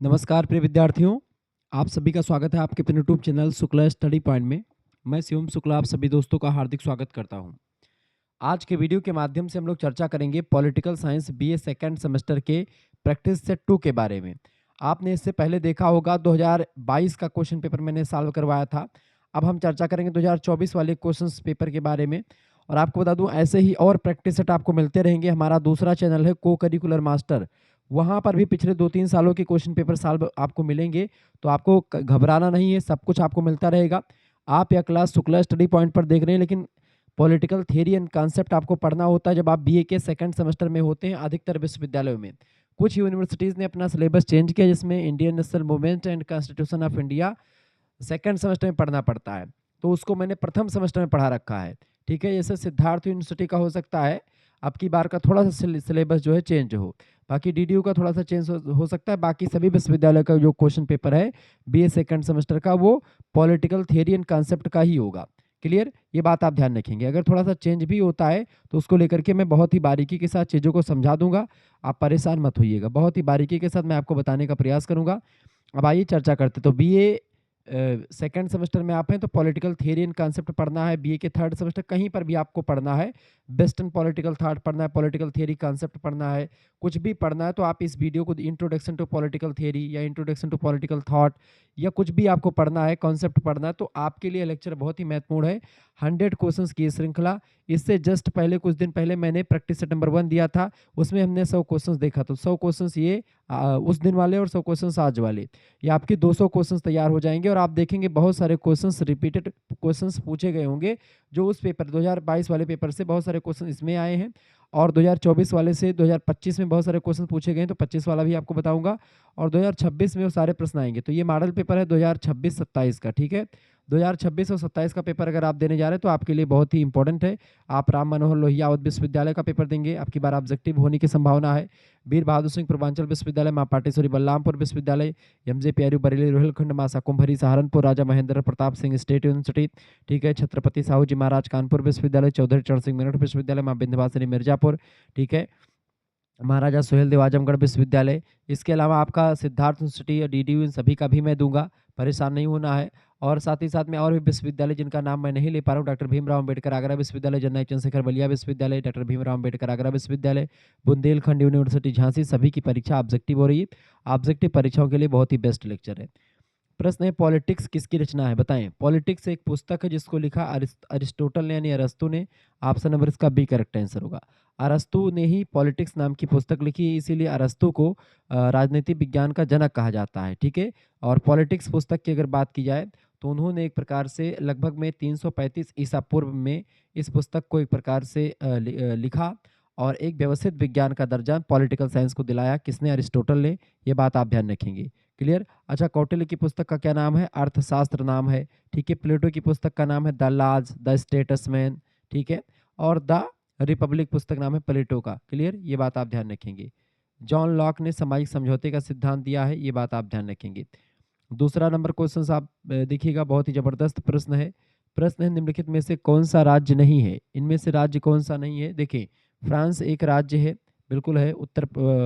नमस्कार प्रिय विद्यार्थियों, आप सभी का स्वागत है आपके अपने YouTube channel Shukla study point में। मैं शिवम शुक्ला आप सभी दोस्तों का हार्दिक स्वागत करता हूं। आज के वीडियो के माध्यम से हम लोग चर्चा करेंगे political science BA second semester के प्रैक्टिस सेट 2 के बारे में। आपने इससे पहले देखा होगा 2022 का क्वेश्चन पेपर मैंने सॉल्व करवाया था। अब हम चर्चा करेंगे 2024 वाले क्वेश्चन पेपर के बारे में। और आपको बता दूं ऐसे ही और प्रैक्टिस सेट आपको मिलते रहेंगे। हमारा दूसरा चैनल है को करिकुलर मास्टर, वहाँ पर भी पिछले 2-3 सालों के क्वेश्चन पेपर सॉल्व आपको मिलेंगे। तो आपको घबराना नहीं है, सब कुछ आपको मिलता रहेगा। आप यह क्लास शुक्ला स्टडी पॉइंट पर देख रहे हैं, लेकिन पॉलिटिकल थियरी एंड कॉन्सेप्ट आपको पढ़ना होता है जब आप बीए के सेकंड सेमेस्टर में होते हैं अधिकतर विश्वविद्यालयों में। कुछ यूनिवर्सिटीज़ ने अपना सिलेबस चेंज किया, जिसमें Indian national movement and constitution of India second semester में पढ़ना पड़ता है, तो उसको मैंने प्रथम सेमेस्टर में पढ़ा रखा है। ठीक है, जैसे सिद्धार्थ यूनिवर्सिटी का हो सकता है अब की बार का थोड़ा सा सिलेबस जो है चेंज हो, बाकी डीडीयू का थोड़ा सा चेंज हो सकता है। बाकी सभी विश्वविद्यालय का जो क्वेश्चन पेपर है बीए सेकंड सेमेस्टर का, वो पॉलिटिकल थियरी एंड कॉन्सेप्ट का ही होगा। क्लियर, ये बात आप ध्यान रखेंगे। अगर थोड़ा सा चेंज भी होता है तो उसको लेकर के मैं बहुत ही बारीकी के साथ चीज़ों को समझा दूंगा, आप परेशान मत होइएगा। बहुत ही बारीकी के साथ मैं आपको बताने का प्रयास करूंगा। अब आइए चर्चा करते। तो बीए सेकंड सेमेस्टर में आप हैं तो पॉलिटिकल थियरी एंड कॉन्सेप्ट पढ़ना है। बीए के थर्ड सेमेस्टर कहीं पर भी आपको पढ़ना है, वेस्टर्न पॉलिटिकल थॉट पढ़ना है, पॉलिटिकल थियरी कॉन्सेप्ट पढ़ना है, कुछ भी पढ़ना है तो आप इस वीडियो को इंट्रोडक्शन टू पॉलिटिकल थियरी या इंट्रोडक्शन टू पॉलिटिकल थॉट या कुछ भी आपको पढ़ना है, कॉन्सेप्ट पढ़ना है, तो आपके लिए लेक्चर बहुत ही महत्वपूर्ण है। 100 क्वेश्चंस की श्रृंखला। इससे जस्ट पहले कुछ दिन पहले मैंने प्रैक्टिस सेट नंबर 1 दिया था, उसमें हमने 100 क्वेश्चंस देखा। तो 100 क्वेश्चंस ये उस दिन वाले और 100 क्वेश्चंस आज वाले, ये आपके 200 क्वेश्चंस तैयार हो जाएंगे। और आप देखेंगे बहुत सारे क्वेश्चंस रिपीटेड क्वेश्चंस पूछे गए होंगे, जो उस पेपर 2022 वाले पेपर से बहुत सारे क्वेश्चन इसमें आए हैं, और 2024 वाले से 2025 में बहुत सारे क्वेश्चन पूछे गए हैं, तो 25 वाला भी आपको बताऊंगा, और 2026 में वो सारे प्रश्न आएंगे। तो ये मॉडल पेपर है 2026-27 का। ठीक है, 2026 और 27 का पेपर अगर आप देने जा रहे हैं तो आपके लिए बहुत ही इंपॉर्टेंट है। आप राम मनोहर लोहिया विश्वविद्यालय का पेपर देंगे, आपकी बार ऑब्जेक्टिव होने की संभावना है। वीर बहादुर सिंह पूर्वांचल विश्वविद्यालय, माँ पाटेश्वरी बलरामपुर विश्वविद्यालय, एमजे प्यारू बरेली रोहिलखंड, माँ शाकुंभरी सहारनपुर, राजा महेंद्र प्रताप सिंह स्टेट यूनिवर्सिटी, ठीक है, छत्रपति साहू जी महाराज कानपुर विश्वविद्यालय, चौधरी चरण सिंह मेरठ विश्वविद्यालय, माँ विंध्यवासिनी मिर्जापुर, ठीक है, महाराजा सुहेल देव आजमगढ़ विश्वविद्यालय। इसके अलावा आपका सिद्धार्थ यूनिवर्सिटी या डीडीयू, इन सभी का भी मैं दूंगा, परेशान नहीं होना है। और साथ ही साथ में और भी विश्वविद्यालय जिनका नाम मैं नहीं ले पा रहा हूँ, डॉक्टर भीमराव अम्बेडकर आगरा विश्वविद्यालय, जननायक चंद्रशेखर बलिया विश्वविद्यालय, डॉक्टर भीमराव अम्बेडकर आगरा विश्वविद्यालय, बुंदेलखंड यूनिवर्सिटी झांसी, सभी की परीक्षा ऑब्जेक्टिव हो रही है। ऑब्जेक्टिव परीक्षाओं के लिए बहुत ही बेस्ट लेक्चर है। प्रश्न है, पॉलिटिक्स किसकी रचना है, बताएं। पॉलिटिक्स एक पुस्तक है जिसको लिखा अरिस्टोटल ने, यानी अरस्तु ने। ऑप्शन नंबर इसका बी करेक्ट आंसर होगा। अरस्तु ने ही पॉलिटिक्स नाम की पुस्तक लिखी है, इसीलिए अरस्तु को राजनीतिक विज्ञान का जनक कहा जाता है। ठीक है, और पॉलिटिक्स पुस्तक की अगर बात की जाए तो उन्होंने एक प्रकार से लगभग में 335 ईसा पूर्व में इस पुस्तक को एक प्रकार से लिखा, और एक व्यवस्थित विज्ञान का दर्जा पॉलिटिकल साइंस को दिलाया। किसने? अरिस्टोटल ने। ये बात आप ध्यान रखेंगे। क्लियर। अच्छा, कौटिल्य की पुस्तक का क्या नाम है? अर्थशास्त्र नाम है। ठीक है, प्लेटो की पुस्तक का नाम है द लॉज द स्टेटसमैन। ठीक है, और द रिपब्लिक पुस्तक नाम है प्लेटो का। क्लियर, ये बात आप ध्यान रखेंगे। जॉन लॉक ने सामाजिक समझौते का सिद्धांत दिया है, ये बात आप ध्यान रखेंगे। दूसरा नंबर क्वेश्चन आप देखिएगा, बहुत ही जबरदस्त प्रश्न है। प्रश्न है, निम्नलिखित में से कौन सा राज्य नहीं है? इनमें से राज्य कौन सा नहीं है? देखिए, फ्रांस एक राज्य है, बिल्कुल है।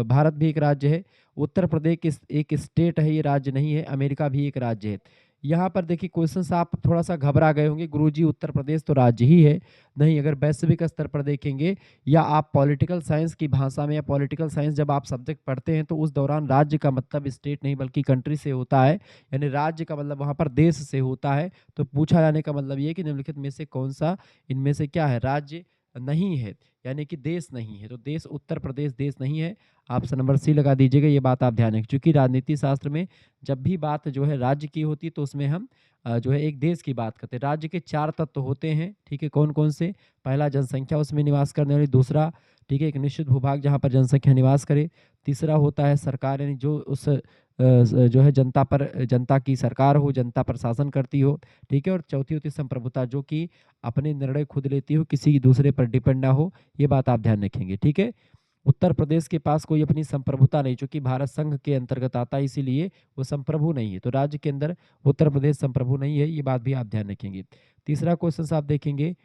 भारत भी एक राज्य है। उत्तर प्रदेश एक स्टेट है, ये राज्य नहीं है। अमेरिका भी एक राज्य है। यहाँ पर देखिए क्वेश्चन आप थोड़ा सा घबरा गए होंगे, गुरुजी उत्तर प्रदेश तो राज्य ही है। नहीं, अगर वैश्विक स्तर पर देखेंगे या आप पॉलिटिकल साइंस की भाषा में, या पॉलिटिकल साइंस जब आप सब्जेक्ट पढ़ते हैं तो उस दौरान राज्य का मतलब स्टेट नहीं बल्कि कंट्री से होता है, यानी राज्य का मतलब वहाँ पर देश से होता है। तो पूछा जाने का मतलब ये कि निम्नलिखित में से कौन सा इनमें से क्या है? राज्य नहीं है, यानी कि देश नहीं है। तो देश, उत्तर प्रदेश देश नहीं है। ऑप्शन नंबर सी लगा दीजिएगा, ये बात आप ध्यान रखें। क्योंकि राजनीति शास्त्र में जब भी बात जो है राज्य की होती है तो उसमें हम जो है एक देश की बात करते हैं। राज्य के 4 तत्व होते हैं। ठीक है, कौन कौन से? पहला, जनसंख्या उसमें निवास करने वाली। दूसरा, ठीक है, एक निश्चित भूभाग जहाँ पर जनसंख्या निवास करे। तीसरा होता है सरकार, यानी जो उस जो है जनता की सरकार हो, जनता पर शासन करती हो। ठीक है, और चौथी होती है संप्रभुता, जो कि अपने निर्णय खुद लेती हो, किसी दूसरे पर डिपेंड ना हो। ये बात आप ध्यान रखेंगे। ठीक है, उत्तर प्रदेश के पास कोई अपनी संप्रभुता नहीं, चूंकि भारत संघ के अंतर्गत आता है, इसीलिए वो संप्रभु नहीं है। तो राज्य के अंदर उत्तर प्रदेश संप्रभु नहीं है, ये बात भी आप ध्यान रखेंगे। तीसरा क्वेश्चन आप देखेंगे,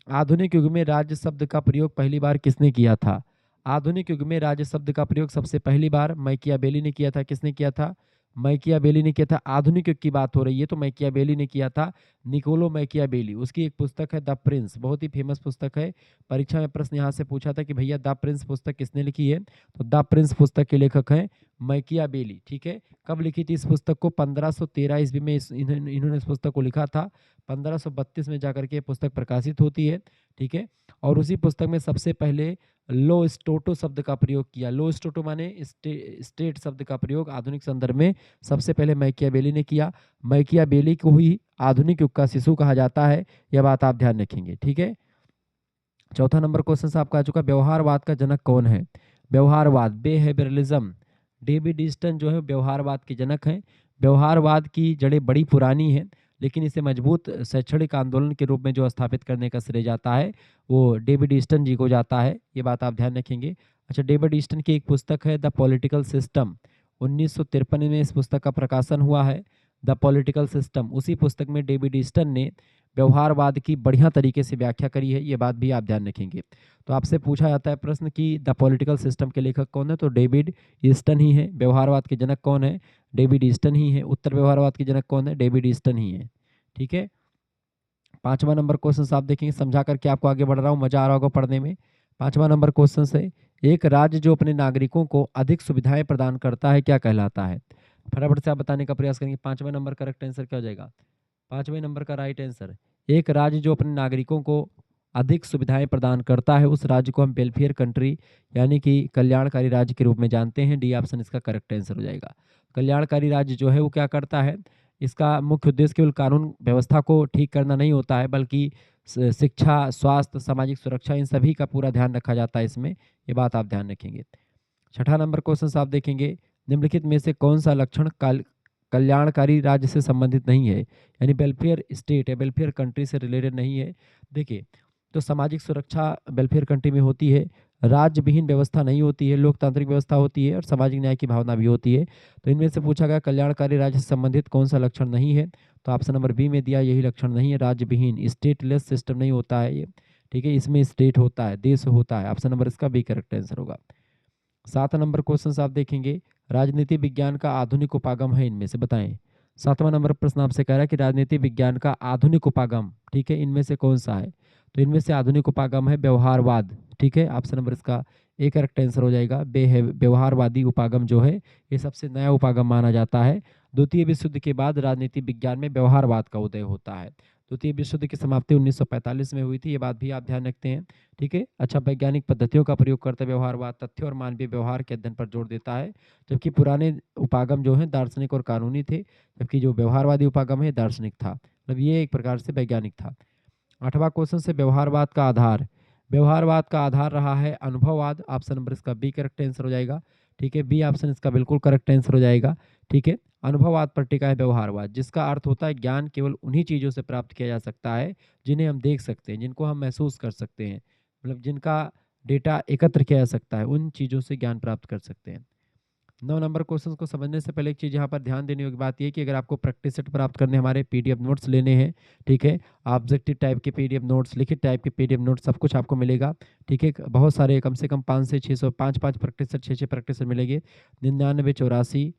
आधुनिक युग में राज्य शब्द का प्रयोग पहली बार किसने किया था? आधुनिक युग में राज्य शब्द का प्रयोग सबसे पहली बार मैकियावेली ने किया था। किसने किया था? मैकियावेली ने किया था। आधुनिक युग की बात हो रही है तो मैकियावेली ने किया था निकोलो मैकियावेली। उसकी एक पुस्तक है द प्रिंस, बहुत ही फेमस पुस्तक है। परीक्षा में प्रश्न यहाँ से पूछा था कि भैया द प्रिंस पुस्तक किसने लिखी है, तो द प्रिंस पुस्तक के लेखक हैं मैकियावेली। ठीक है, कब लिखी थी इस पुस्तक को? 1513 ईस्वी में इन्होंने इस पुस्तक को लिखा था। 1532 में जाकर के पुस्तक प्रकाशित होती है। ठीक है, और उसी पुस्तक में सबसे पहले लोस्टोटो शब्द का प्रयोग किया। लोस्टोटो माने स्टेट शब्द का प्रयोग आधुनिक संदर्भ में सबसे पहले मैकियावेली ने किया। मैकियावेली को ही आधुनिक युग का शिशु कहा जाता है, यह बात आप ध्यान रखेंगे। ठीक है, चौथा नंबर क्वेश्चन से आपका आ चुका, व्यवहारवाद का जनक कौन है? व्यवहारवाद, बिहेवियरलिज्म, डेविड ईस्टन जो है व्यवहारवाद के जनक हैं। व्यवहारवाद की जड़ें बड़ी पुरानी हैं, लेकिन इसे मजबूत शैक्षणिक आंदोलन के रूप में जो स्थापित करने का श्रेय जाता है वो डेविड ईस्टन जी को जाता है, ये बात आप ध्यान रखेंगे। अच्छा, डेविड ईस्टन की एक पुस्तक है द पॉलिटिकल सिस्टम, 1953 में इस पुस्तक का प्रकाशन हुआ है, द पॉलिटिकल सिस्टम। उसी पुस्तक में डेविड ईस्टन ने व्यवहारवाद की बढ़िया तरीके से व्याख्या करी है, ये बात भी आप ध्यान रखेंगे। तो आपसे पूछा जाता है प्रश्न कि द पॉलिटिकल सिस्टम के लेखक कौन है, तो डेविड ईस्टन ही है। व्यवहारवाद के जनक कौन है? डेविड ईस्टन ही है। उत्तर व्यवहारवाद के जनक कौन है? डेविड ईस्टन ही है। ठीक है, पांचवा नंबर क्वेश्चन आप देखेंगे, समझा करके आपको आगे बढ़ रहा हूँ, मजा आ रहा होगा पढ़ने में। पांचवा नंबर क्वेश्चन है, एक राज्य जो अपने नागरिकों को अधिक सुविधाएं प्रदान करता है क्या कहलाता है? फटाफट से आप बताने का प्रयास करेंगे। पांचवें नंबर करेक्ट आंसर क्या हो जाएगा? पांचवें नंबर का राइट आंसर, एक राज्य जो अपने नागरिकों को अधिक सुविधाएं प्रदान करता है उस राज्य को हम वेलफेयर कंट्री यानी कि कल्याणकारी राज्य के रूप में जानते हैं। डी ऑप्शन इसका करेक्ट आंसर हो जाएगा। कल्याणकारी राज्य जो है वो क्या करता है, इसका मुख्य उद्देश्य केवल कानून व्यवस्था को ठीक करना नहीं होता है, बल्कि शिक्षा, स्वास्थ्य, सामाजिक सुरक्षा, इन सभी का पूरा ध्यान रखा जाता है इसमें, ये बात आप ध्यान रखेंगे। छठा नंबर क्वेश्चन आप देखेंगे, निम्नलिखित में से कौन सा लक्षण कल्याणकारी राज्य से संबंधित नहीं है, यानी वेलफेयर स्टेट है, वेलफेयर कंट्री से रिलेटेड नहीं है। देखिए, तो सामाजिक सुरक्षा वेलफेयर कंट्री में होती है, राज्य विहीन व्यवस्था नहीं होती है, लोकतांत्रिक व्यवस्था होती है और सामाजिक न्याय की भावना भी होती है। तो इनमें से पूछा गया कल्याणकारी राज्य से संबंधित कौन सा लक्षण नहीं है, तो ऑप्शन नंबर बी में दिया यही लक्षण नहीं है, राज्य विहीन, स्टेटलेस सिस्टम नहीं होता है ये। ठीक है, इसमें स्टेट होता है, देश होता है। ऑप्शन नंबर इसका बी करेक्ट आंसर होगा। 7 नंबर क्वेश्चन आप देखेंगे, राजनीति विज्ञान का आधुनिक उपागम है, इनमें से बताएं। 7वां नंबर प्रश्न आपसे कह रहा है कि राजनीति विज्ञान का आधुनिक उपागम, ठीक है, इनमें से कौन सा है? तो इनमें से आधुनिक उपागम है व्यवहारवाद। ठीक है, ऑप्शन नंबर इसका ए करेक्ट आंसर हो जाएगा। व्यवहारवादी उपागम जो है ये सबसे नया उपागम माना जाता है। द्वितीय विश्व युद्ध के बाद राजनीति विज्ञान में व्यवहारवाद का उदय होता है। द्वितीय विश्व युद्ध की समाप्ति 1945 में हुई थी, ये बात भी आप ध्यान रखते हैं। ठीक है, अच्छा, वैज्ञानिक पद्धतियों का प्रयोग करते व्यवहारवाद तथ्य और मानवीय व्यवहार के अध्ययन पर जोर देता है, जबकि पुराने उपागम जो हैं दार्शनिक और कानूनी थे, जबकि जो व्यवहारवादी उपागम है दार्शनिक था, मतलब ये एक प्रकार से वैज्ञानिक था। 8वां क्वेश्चन से व्यवहारवाद का आधार, व्यवहारवाद का आधार रहा है अनुभववाद। ऑप्शन नंबर इसका बी करेक्ट आंसर हो जाएगा। ठीक है, बी ऑप्शन इसका बिल्कुल करेक्ट आंसर हो जाएगा। ठीक है, अनुभववाद पर टिका है व्यवहारवाद, जिसका अर्थ होता है ज्ञान केवल उन्हीं चीज़ों से प्राप्त किया जा सकता है जिन्हें हम देख सकते हैं, जिनको हम महसूस कर सकते हैं, मतलब जिनका डेटा एकत्र किया जा सकता है, उन चीज़ों से ज्ञान प्राप्त कर सकते हैं। 9 नंबर क्वेश्चन को समझने से पहले एक चीज़ यहाँ पर ध्यान देने योग्य बात ये कि अगर आपको प्रैक्टिस सेट प्राप्त करने हमारे पीडीएफ नोट्स लेने हैं, ठीक है, ऑब्जेक्टिव टाइप के पीडीएफ नोट्स, लिखित टाइप के पीडीएफ नोट्स, सब कुछ आपको मिलेगा। ठीक है, बहुत सारे, कम से कम 5 से 600, 5 प्रैक्टिस सेट, 6 प्रैक्टिस सेट मिलेंगे। 9984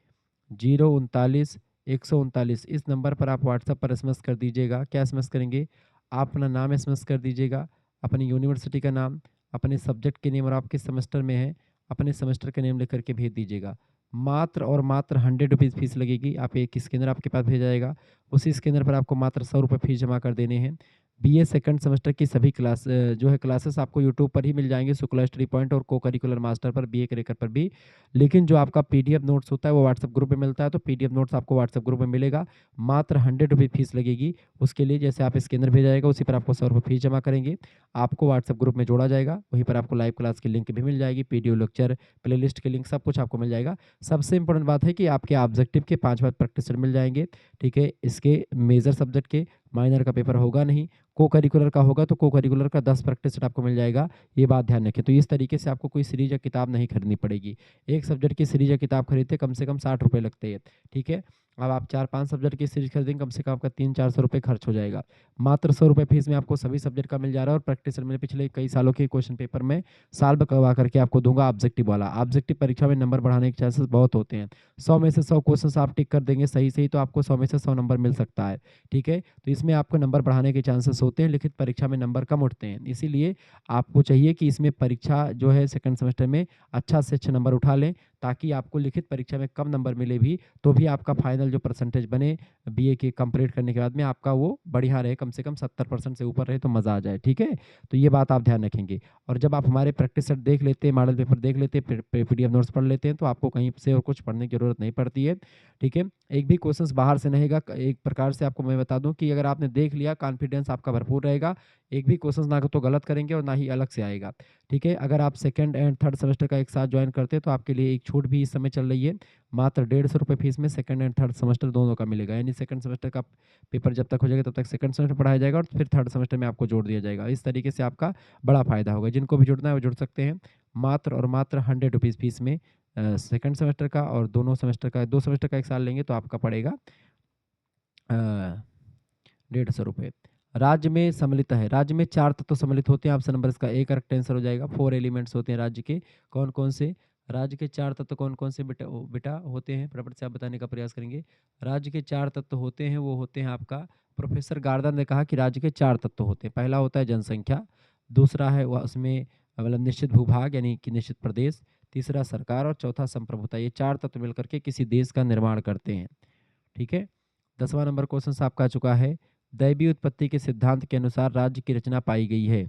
039 139 इस नंबर पर आप व्हाट्सएप पर एसएमएस कर दीजिएगा। क्या एसएमएस करेंगे? आप अपना नाम एसएमएस कर दीजिएगा, अपनी यूनिवर्सिटी का नाम, अपने सब्जेक्ट के नेम और आप किस सेमेस्टर में हैं, अपने सेमेस्टर का नेम लिख करके भेज दीजिएगा। मात्र और मात्र 100 रुपीज़ फीस लगेगी। आप एक स्कैनर आपके पास भेजा जाएगा, उसी स्कैनर पर आपको मात्र 100 रुपये फीस जमा कर देने हैं। बीए सेकंड सेमेस्टर की सभी जो है क्लासेस आपको यूट्यूब पर ही मिल जाएंगे, शुक्ला स्टडी पॉइंट और को करिकुलर मास्टर पर, बीए के रेकर पर भी। लेकिन जो आपका पीडीएफ नोट्स होता है वो व्हाट्सएप ग्रुप में मिलता है, तो पीडीएफ नोट्स आपको व्हाट्सएप ग्रुप में मिलेगा। मात्र 100 रुपये फीस लगेगी। उसके लिए जैसे आप स्कैनर भेजा जाएगा उसी पर आपको 100 रुपये फीस जमा करेंगे, आपको व्हाट्सएप ग्रुप में जोड़ा जाएगा, वहीं पर आपको लाइव क्लास की लिंक भी मिल जाएगी, पीडीएफ लेक्चर प्लेलिस्ट की लिंक, सब कुछ आपको मिल जाएगा। सबसे इंपॉर्टेंट बात है कि आपके ऑब्जेक्टिव के 5 प्रैक्टिस सेट मिल जाएंगे। ठीक है, इसके मेजर सब्जेक्ट के माइनर का पेपर होगा नहीं। को करिकुलर का होगा तो को करिकुलर का 10 प्रैक्टिस सेट आपको मिल जाएगा, ये बात ध्यान रखें। तो इस तरीके से आपको कोई सीरीज या किताब नहीं खरीदनी पड़ेगी। एक सब्जेक्ट की सीरीज या किताब खरीदते कम से कम 60 रुपये लगते हैं, ठीक है। अब आप 4-5 सब्जेक्ट की सीरीज खरीदेंगे, कम से कम आपका 300-400 रुपये खर्च हो जाएगा। मात्र 100 रुपये फीस में आपको सभी सब्जेक्ट का मिल जा रहा है, और प्रैक्टिस सेट मैंने पिछले कई सालों के क्वेश्चन पेपर में सॉल्व करवा करके आपको दूंगा ऑब्जेक्टिव वाला। ऑब्जेक्टिव परीक्षा में नंबर बढ़ाने के चांसेस बहुत होते हैं। 100 में से 100 क्वेश्चन आप टिक कर देंगे सही सही, तो आपको 100 में से 100 नंबर मिल सकता है, ठीक है। तो इसमें आपको नंबर बढ़ाने के चांसेस होते हैं, लिखित परीक्षा में नंबर कम उठते हैं। इसीलिए आपको चाहिए कि इसमें परीक्षा जो है सेकंड सेमेस्टर में अच्छा से अच्छा नंबर उठा लें, ताकि आपको लिखित परीक्षा में कम नंबर मिले भी तो भी आपका फाइनल जो परसेंटेज बने बीए के कंप्लीट करने के बाद में आपका वो बढ़िया रहे, कम से कम 70% से ऊपर रहे तो मज़ा आ जाए, ठीक है। तो ये बात आप ध्यान रखेंगे। और जब आप हमारे प्रैक्टिस सेट देख लेते हैं, मॉडल पेपर देख लेते हैं, पीडीएफ नोट्स पढ़ लेते हैं, तो आपको कहीं से और कुछ पढ़ने की ज़रूरत नहीं पड़ती है, ठीक है। एक भी क्वेश्चंस बाहर से नहीं आएगा। एक प्रकार से आपको मैं बता दूं कि अगर आपने देख लिया, कॉन्फिडेंस आपका भरपूर रहेगा, एक भी क्वेश्चंस ना तो गलत करेंगे और ना ही अलग से आएगा, ठीक है। अगर आप सेकंड एंड थर्ड सेमेस्टर का एक साथ ज्वाइन करते हैं तो आपके लिए एक छूट भी इस समय चल रही है। मात्र 150 रुपये फीस में सेकंड एंड थर्ड सेमेस्टर दोनों का मिलेगा, यानी सेकंड सेमेस्टर का पेपर जब तक हो जाएगा तब तक सेकंड सेमेस्टर पढ़ाया जाएगा, और फिर थर्ड सेमेस्टर में आपको जोड़ दिया जाएगा। इस तरीके से आपका बड़ा फायदा होगा। जिनको भी जुड़ना है वो जुड़ सकते हैं। मात्र और मात्र 100 रुपीज़ फीस में सेकंड सेमेस्टर का, और दोनों सेमेस्टर का, 2 सेमेस्टर का एक साल लेंगे तो आपका पड़ेगा 150 रुपये। राज्य में सम्मिलित है। राज्य में 4 तत्व सम्मिलित होते हैं। ऑप्शन नंबर इसका ए करेक्ट आंसर हो जाएगा। 4 एलिमेंट्स होते हैं राज्य के। कौन-कौन से? राज्य के 4 तत्व कौन-कौन से बेटा होते हैं? फटाफट से आप बताने का प्रयास करेंगे। राज्य के 4 तत्व होते हैं, वो होते हैं आपका, प्रोफेसर गार्डन ने कहा कि राज्य के 4 तत्व होते हैं। पहला होता है जनसंख्या, दूसरा है वह उसमें मतलब निश्चित भूभाग यानी कि निश्चित प्रदेश, तीसरा सरकार और चौथा संप्रभुता। ये 4 तत्व मिलकर के किसी देश का निर्माण करते हैं, ठीक है। 10वां नंबर क्वेश्चन आपका आ चुका है। दैवीय उत्पत्ति के सिद्धांत के अनुसार राज्य की रचना पाई गई है।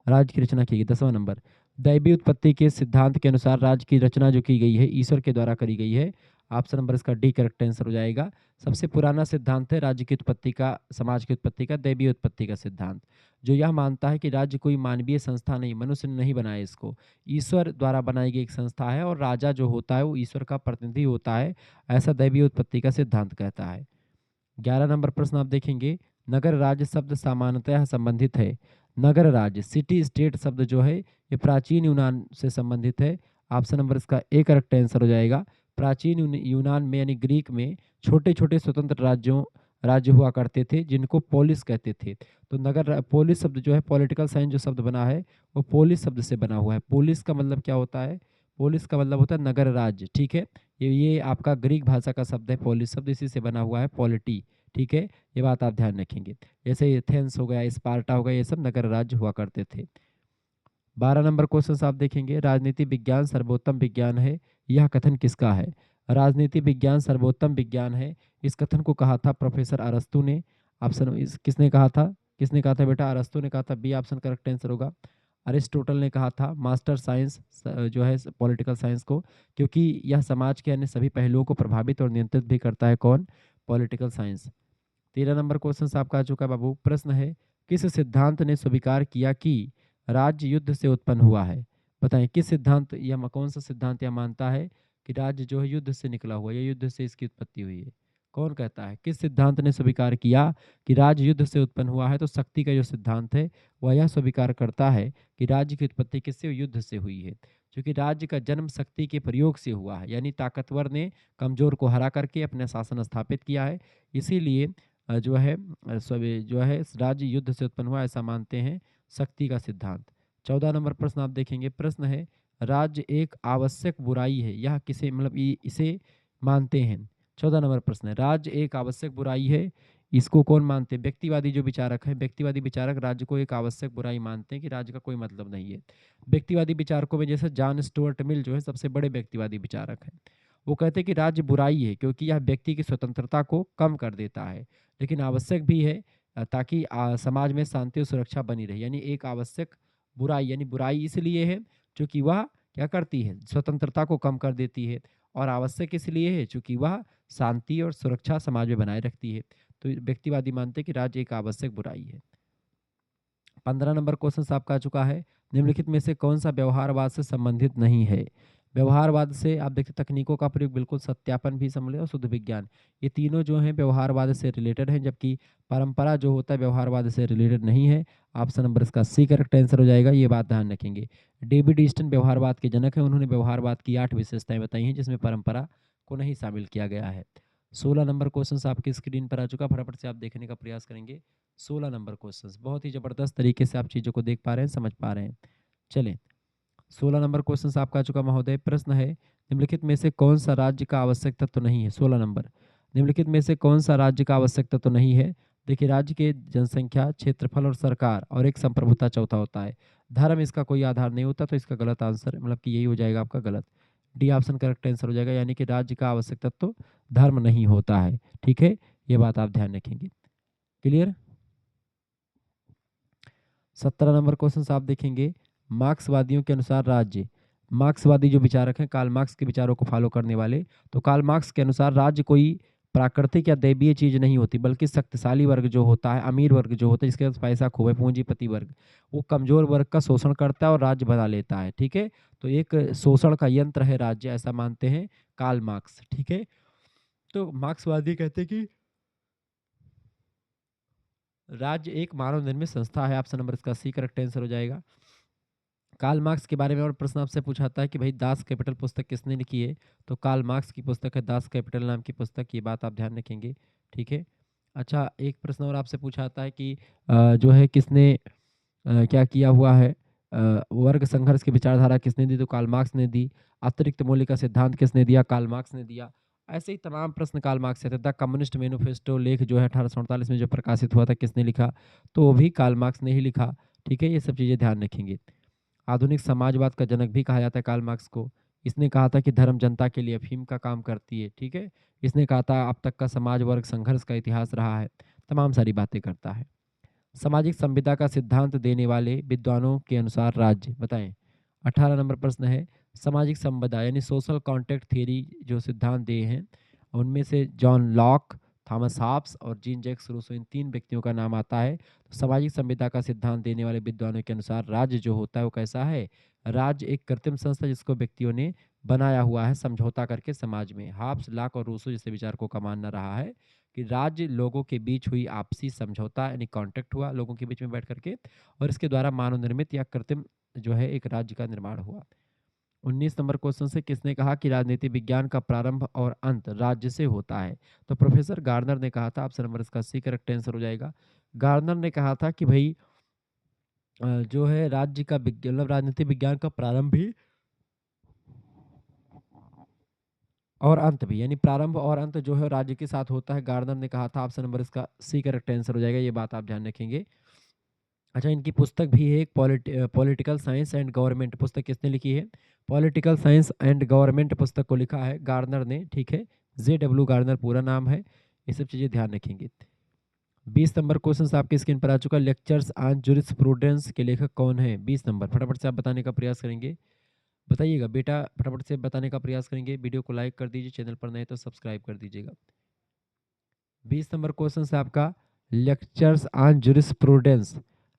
राज्य की रचना की गई। 10वां नंबर, दैवीय उत्पत्ति के सिद्धांत के अनुसार राज्य की रचना जो की गई है ईश्वर के द्वारा करी गई है। ऑप्शन नंबर इसका डी करेक्ट आंसर हो जाएगा। सबसे पुराना सिद्धांत है राज्य की उत्पत्ति का, समाज की उत्पत्ति का, दैवीय उत्पत्ति का सिद्धांत, जो यह मानता है कि राज्य कोई मानवीय संस्था नहीं, मनुष्य ने नहीं बनाया इसको, ईश्वर द्वारा बनाई गई एक संस्था है, और राजा जो होता है वो ईश्वर का प्रतिनिधि होता है, ऐसा दैवीय उत्पत्ति का सिद्धांत कहता है। 11 नंबर प्रश्न आप देखेंगे, नगर राज्य शब्द सामान्यतः संबंधित है। नगर राज्य, सिटी स्टेट शब्द जो है ये प्राचीन यूनान से संबंधित है। ऑप्शन नंबर इसका ए करेक्ट आंसर हो जाएगा। प्राचीन यूनान में यानी ग्रीक में छोटे छोटे स्वतंत्र राज्य हुआ करते थे, जिनको पोलिस कहते थे। तो पोलिस शब्द जो है, पॉलिटिकल साइंस जो शब्द बना है वो पोलिस शब्द से बना हुआ है। पोलिस का मतलब क्या होता है? पोलिस का मतलब होता है नगर राज्य, ठीक है। ये आपका ग्रीक भाषा का शब्द है पोलिस शब्द, इसी से बना हुआ है पॉलिटी, ठीक है। ये बात आप ध्यान रखेंगे। जैसे एथेंस हो गया, स्पार्टा हो गया, ये सब नगर राज्य हुआ करते थे। 12 नंबर क्वेश्चन आप देखेंगे, राजनीति विज्ञान सर्वोत्तम विज्ञान है, यह कथन किसका है? राजनीति विज्ञान सर्वोत्तम विज्ञान है, इस कथन को कहा था प्रोफेसर अरस्तू ने। ऑप्शन इस किसने कहा था? किसने कहा था बेटा? अरस्तू ने कहा था। बी ऑप्शन करेक्ट आंसर होगा। अरिस्टोटल ने कहा था मास्टर साइंस जो है पॉलिटिकल साइंस को, क्योंकि यह समाज के अन्य सभी पहलुओं को प्रभावित और नियंत्रित भी करता है। कौन? Political science. 13 नंबर क्वेश्चन आपका आ चुका है बाबू। प्रश्न है, किस सिद्धांत ने स्वीकार किया कि राज्य युद्ध से उत्पन्न हुआ है? बताएं किस सिद्धांत, यह कौन सा सिद्धांत यह मानता है कि राज्य जो है युद्ध से निकला हुआ है, या युद्ध से इसकी उत्पत्ति हुई है? कौन कहता है? किस सिद्धांत ने स्वीकार किया कि राज्य युद्ध से उत्पन्न हुआ है? तो शक्ति का जो सिद्धांत है वह यह स्वीकार करता है कि राज्य की उत्पत्ति किससे? युद्ध से हुई है। क्योंकि राज्य का जन्म शक्ति के प्रयोग से हुआ है, यानी ताकतवर ने कमजोर को हरा करके अपने शासन स्थापित किया है। इसीलिए जो है सभी जो है राज्य युद्ध से उत्पन्न हुआ, ऐसा मानते हैं शक्ति का सिद्धांत। 14 नंबर प्रश्न आप देखेंगे। प्रश्न है, राज्य एक आवश्यक बुराई है, यह किसे मतलब इसे मानते हैं? 14 नंबर प्रश्न है, राज्य एक आवश्यक बुराई है, इसको कौन मानते हैं? व्यक्तिवादी जो विचारक हैं, व्यक्तिवादी विचारक राज्य को एक आवश्यक बुराई मानते हैं कि राज्य का कोई मतलब नहीं है। व्यक्तिवादी विचारकों में जैसे जॉन स्टुअर्ट मिल जो है सबसे बड़े व्यक्तिवादी विचारक हैं। वो कहते हैं कि राज्य बुराई है क्योंकि यह व्यक्ति की स्वतंत्रता को कम कर देता है, लेकिन आवश्यक भी है ताकि समाज में शांति और सुरक्षा बनी रहे। यानी एक आवश्यक बुराई, यानी बुराई इसलिए है क्योंकि वह क्या करती है? स्वतंत्रता को कम कर देती है, और आवश्यक इसलिए है क्योंकि वह शांति और सुरक्षा समाज में बनाए रखती है। तो व्यक्तिवादी मानते हैं कि राज्य एक आवश्यक बुराई है। 15 नंबर क्वेश्चन आपका आ चुका है, निम्नलिखित में से कौन सा व्यवहारवाद से संबंधित नहीं है? व्यवहारवाद से आप देखते तकनीकों का प्रयोग, बिल्कुल सत्यापन भी समझ लें, और शुद्ध विज्ञान, ये तीनों जो हैं व्यवहारवाद से रिलेटेड हैं, जबकि परंपरा जो होता है व्यवहारवाद से रिलेटेड नहीं है। ऑप्शन नंबर इसका सी करेक्ट आंसर हो जाएगा, ये बात ध्यान रखेंगे। डेविड ईस्टन व्यवहारवाद के जनक हैं, उन्होंने व्यवहारवाद की 8 विशेषताएं बताई हैं जिसमें परंपरा को नहीं शामिल किया गया है। 16 नंबर क्वेश्चन आपकी स्क्रीन पर आ चुका, फटाफट से आप देखने का प्रयास करेंगे। 16 नंबर क्वेश्चन बहुत ही जबरदस्त तरीके से आप चीज़ों को देख पा रहे हैं, समझ पा रहे हैं। चलें, 16 नंबर क्वेश्चन आपका आ चुका महोदय। प्रश्न है, निम्नलिखित में से कौन सा राज्य का आवश्यक तत्व नहीं है? 16 नंबर, निम्नलिखित में से कौन सा राज्य का आवश्यक तत्व नहीं है? देखिए, राज्य के जनसंख्या, क्षेत्रफल और सरकार, और एक संप्रभुता चौथा होता है। धर्म इसका कोई आधार नहीं होता, तो इसका गलत आंसर मतलब कि यही हो जाएगा आपका गलत। डी ऑप्शन करेक्ट आंसर हो जाएगा, यानी कि राज्य का आवश्यक तत्व धर्म नहीं होता है। ठीक है, ये बात आप ध्यान रखेंगे। क्लियर? 17 नंबर क्वेश्चन आप देखेंगे, मार्क्सवादियों के अनुसार राज्य, मार्क्सवादी जो विचारक हैं, कार्ल मार्क्स के विचारों को फॉलो करने वाले, तो कार्ल मार्क्स के अनुसार राज्य कोई प्राकृतिक या दैवीय चीज नहीं होती, बल्कि शक्तिशाली वर्ग जो होता है, अमीर वर्ग जो होता है, जिसके पास पैसा खूब है, पूंजीपति वर्ग, वो कमजोर वर्ग का शोषण करता है और राज्य बना लेता है। ठीक है, तो एक शोषण का यंत्र है राज्य, ऐसा मानते हैं कार्ल मार्क्स। ठीक है, तो मार्क्सवादी कहते हैं कि राज्य एक मानव निर्मित संस्था है। ऑप्शन नंबर इसका सी करेक्ट आंसर हो जाएगा। कार्ल मार्क्स के बारे में और प्रश्न आपसे पूछाता है कि भाई दास कैपिटल पुस्तक किसने लिखी है? तो कार्ल मार्क्स की पुस्तक है दास कैपिटल नाम की पुस्तक, ये बात आप ध्यान रखेंगे। ठीक है, अच्छा, एक प्रश्न और आपसे पूछाता है कि जो है किसने क्या किया हुआ है, वर्ग संघर्ष की विचारधारा किसने दी? तो कार्ल मार्क्स ने दी। अतिरिक्त मूल्य का सिद्धांत किसने दिया? कार्ल मार्क्स ने दिया। ऐसे ही तमाम प्रश्न कार्ल मार्क्स से थे। द कम्युनिस्ट मैनिफेस्टो लेख जो है 1847 में जो प्रकाशित हुआ था, किसने लिखा? तो वो भी कार्ल मार्क्स ने ही लिखा। ठीक है, ये सब चीज़ें ध्यान रखेंगे। आधुनिक समाजवाद का जनक भी कहा जाता है कार्ल मार्क्स को। इसने कहा था कि धर्म जनता के लिए अफीम का काम करती है। ठीक है, इसने कहा था अब तक का समाज वर्ग संघर्ष का इतिहास रहा है। तमाम सारी बातें करता है। सामाजिक संविदा का सिद्धांत देने वाले विद्वानों के अनुसार राज्य बताएं। 18 नंबर प्रश्न है, सामाजिक संविदा यानी सोशल कॉन्ट्रैक्ट थ्योरी जो सिद्धांत दिए हैं, उनमें से जॉन लॉक, थॉमस हॉब्स और जीन जैक्स रूसो, इन 3 व्यक्तियों का नाम आता है। तो सामाजिक संविदा का सिद्धांत देने वाले विद्वानों के अनुसार राज्य जो होता है वो कैसा है? राज्य एक कृत्रिम संस्था जिसको व्यक्तियों ने बनाया हुआ है समझौता करके समाज में। हॉब्स, लॉक और रूसो जैसे विचारकों का मानना रहा है कि राज्य लोगों के बीच हुई आपसी समझौता यानी कॉन्ट्रैक्ट हुआ लोगों के बीच में बैठ करके, और इसके द्वारा मानव निर्मित या कृत्रिम जो है एक राज्य का निर्माण हुआ। 19 नंबर क्वेश्चन से, किसने कहा कि राजनीति विज्ञान का प्रारंभ और अंत राज्य से होता है? तो प्रोफेसर गार्नर ने कहा था। ऑप्शन नंबर इसका सी करेक्ट आंसर हो जाएगा। गार्नर ने कहा था कि भाई जो है राज्य का मतलब राजनीति विज्ञान का प्रारंभ भी और अंत भी, यानी प्रारंभ और अंत जो है राज्य के साथ होता है, गार्नर ने कहा था। ऑप्शन नंबर इसका सी करेक्ट आंसर हो जाएगा, ये बात आप ध्यान रखेंगे। अच्छा, इनकी पुस्तक भी है एक, पॉलिटिकल साइंस एंड गवर्नमेंट, पुस्तक किसने लिखी है? पॉलिटिकल साइंस एंड गवर्नमेंट पुस्तक को लिखा है गार्नर ने। ठीक है, JW गार्नर पूरा नाम है। ये सब चीज़ें ध्यान रखेंगे। 20 नंबर क्वेश्चन आपकी स्क्रीन पर आ चुका, लेक्चर्स ऑन जूरिस्प्रूडेंस के लेखक कौन है? 20 नंबर, फटाफट से आप बताने का प्रयास करेंगे। बताइएगा बेटा, फटाफट से बताने का प्रयास करेंगे। वीडियो को लाइक कर दीजिए, चैनल पर नए तो सब्सक्राइब कर दीजिएगा। 20 नंबर क्वेश्चन है आपका, lectures on jurisprudence,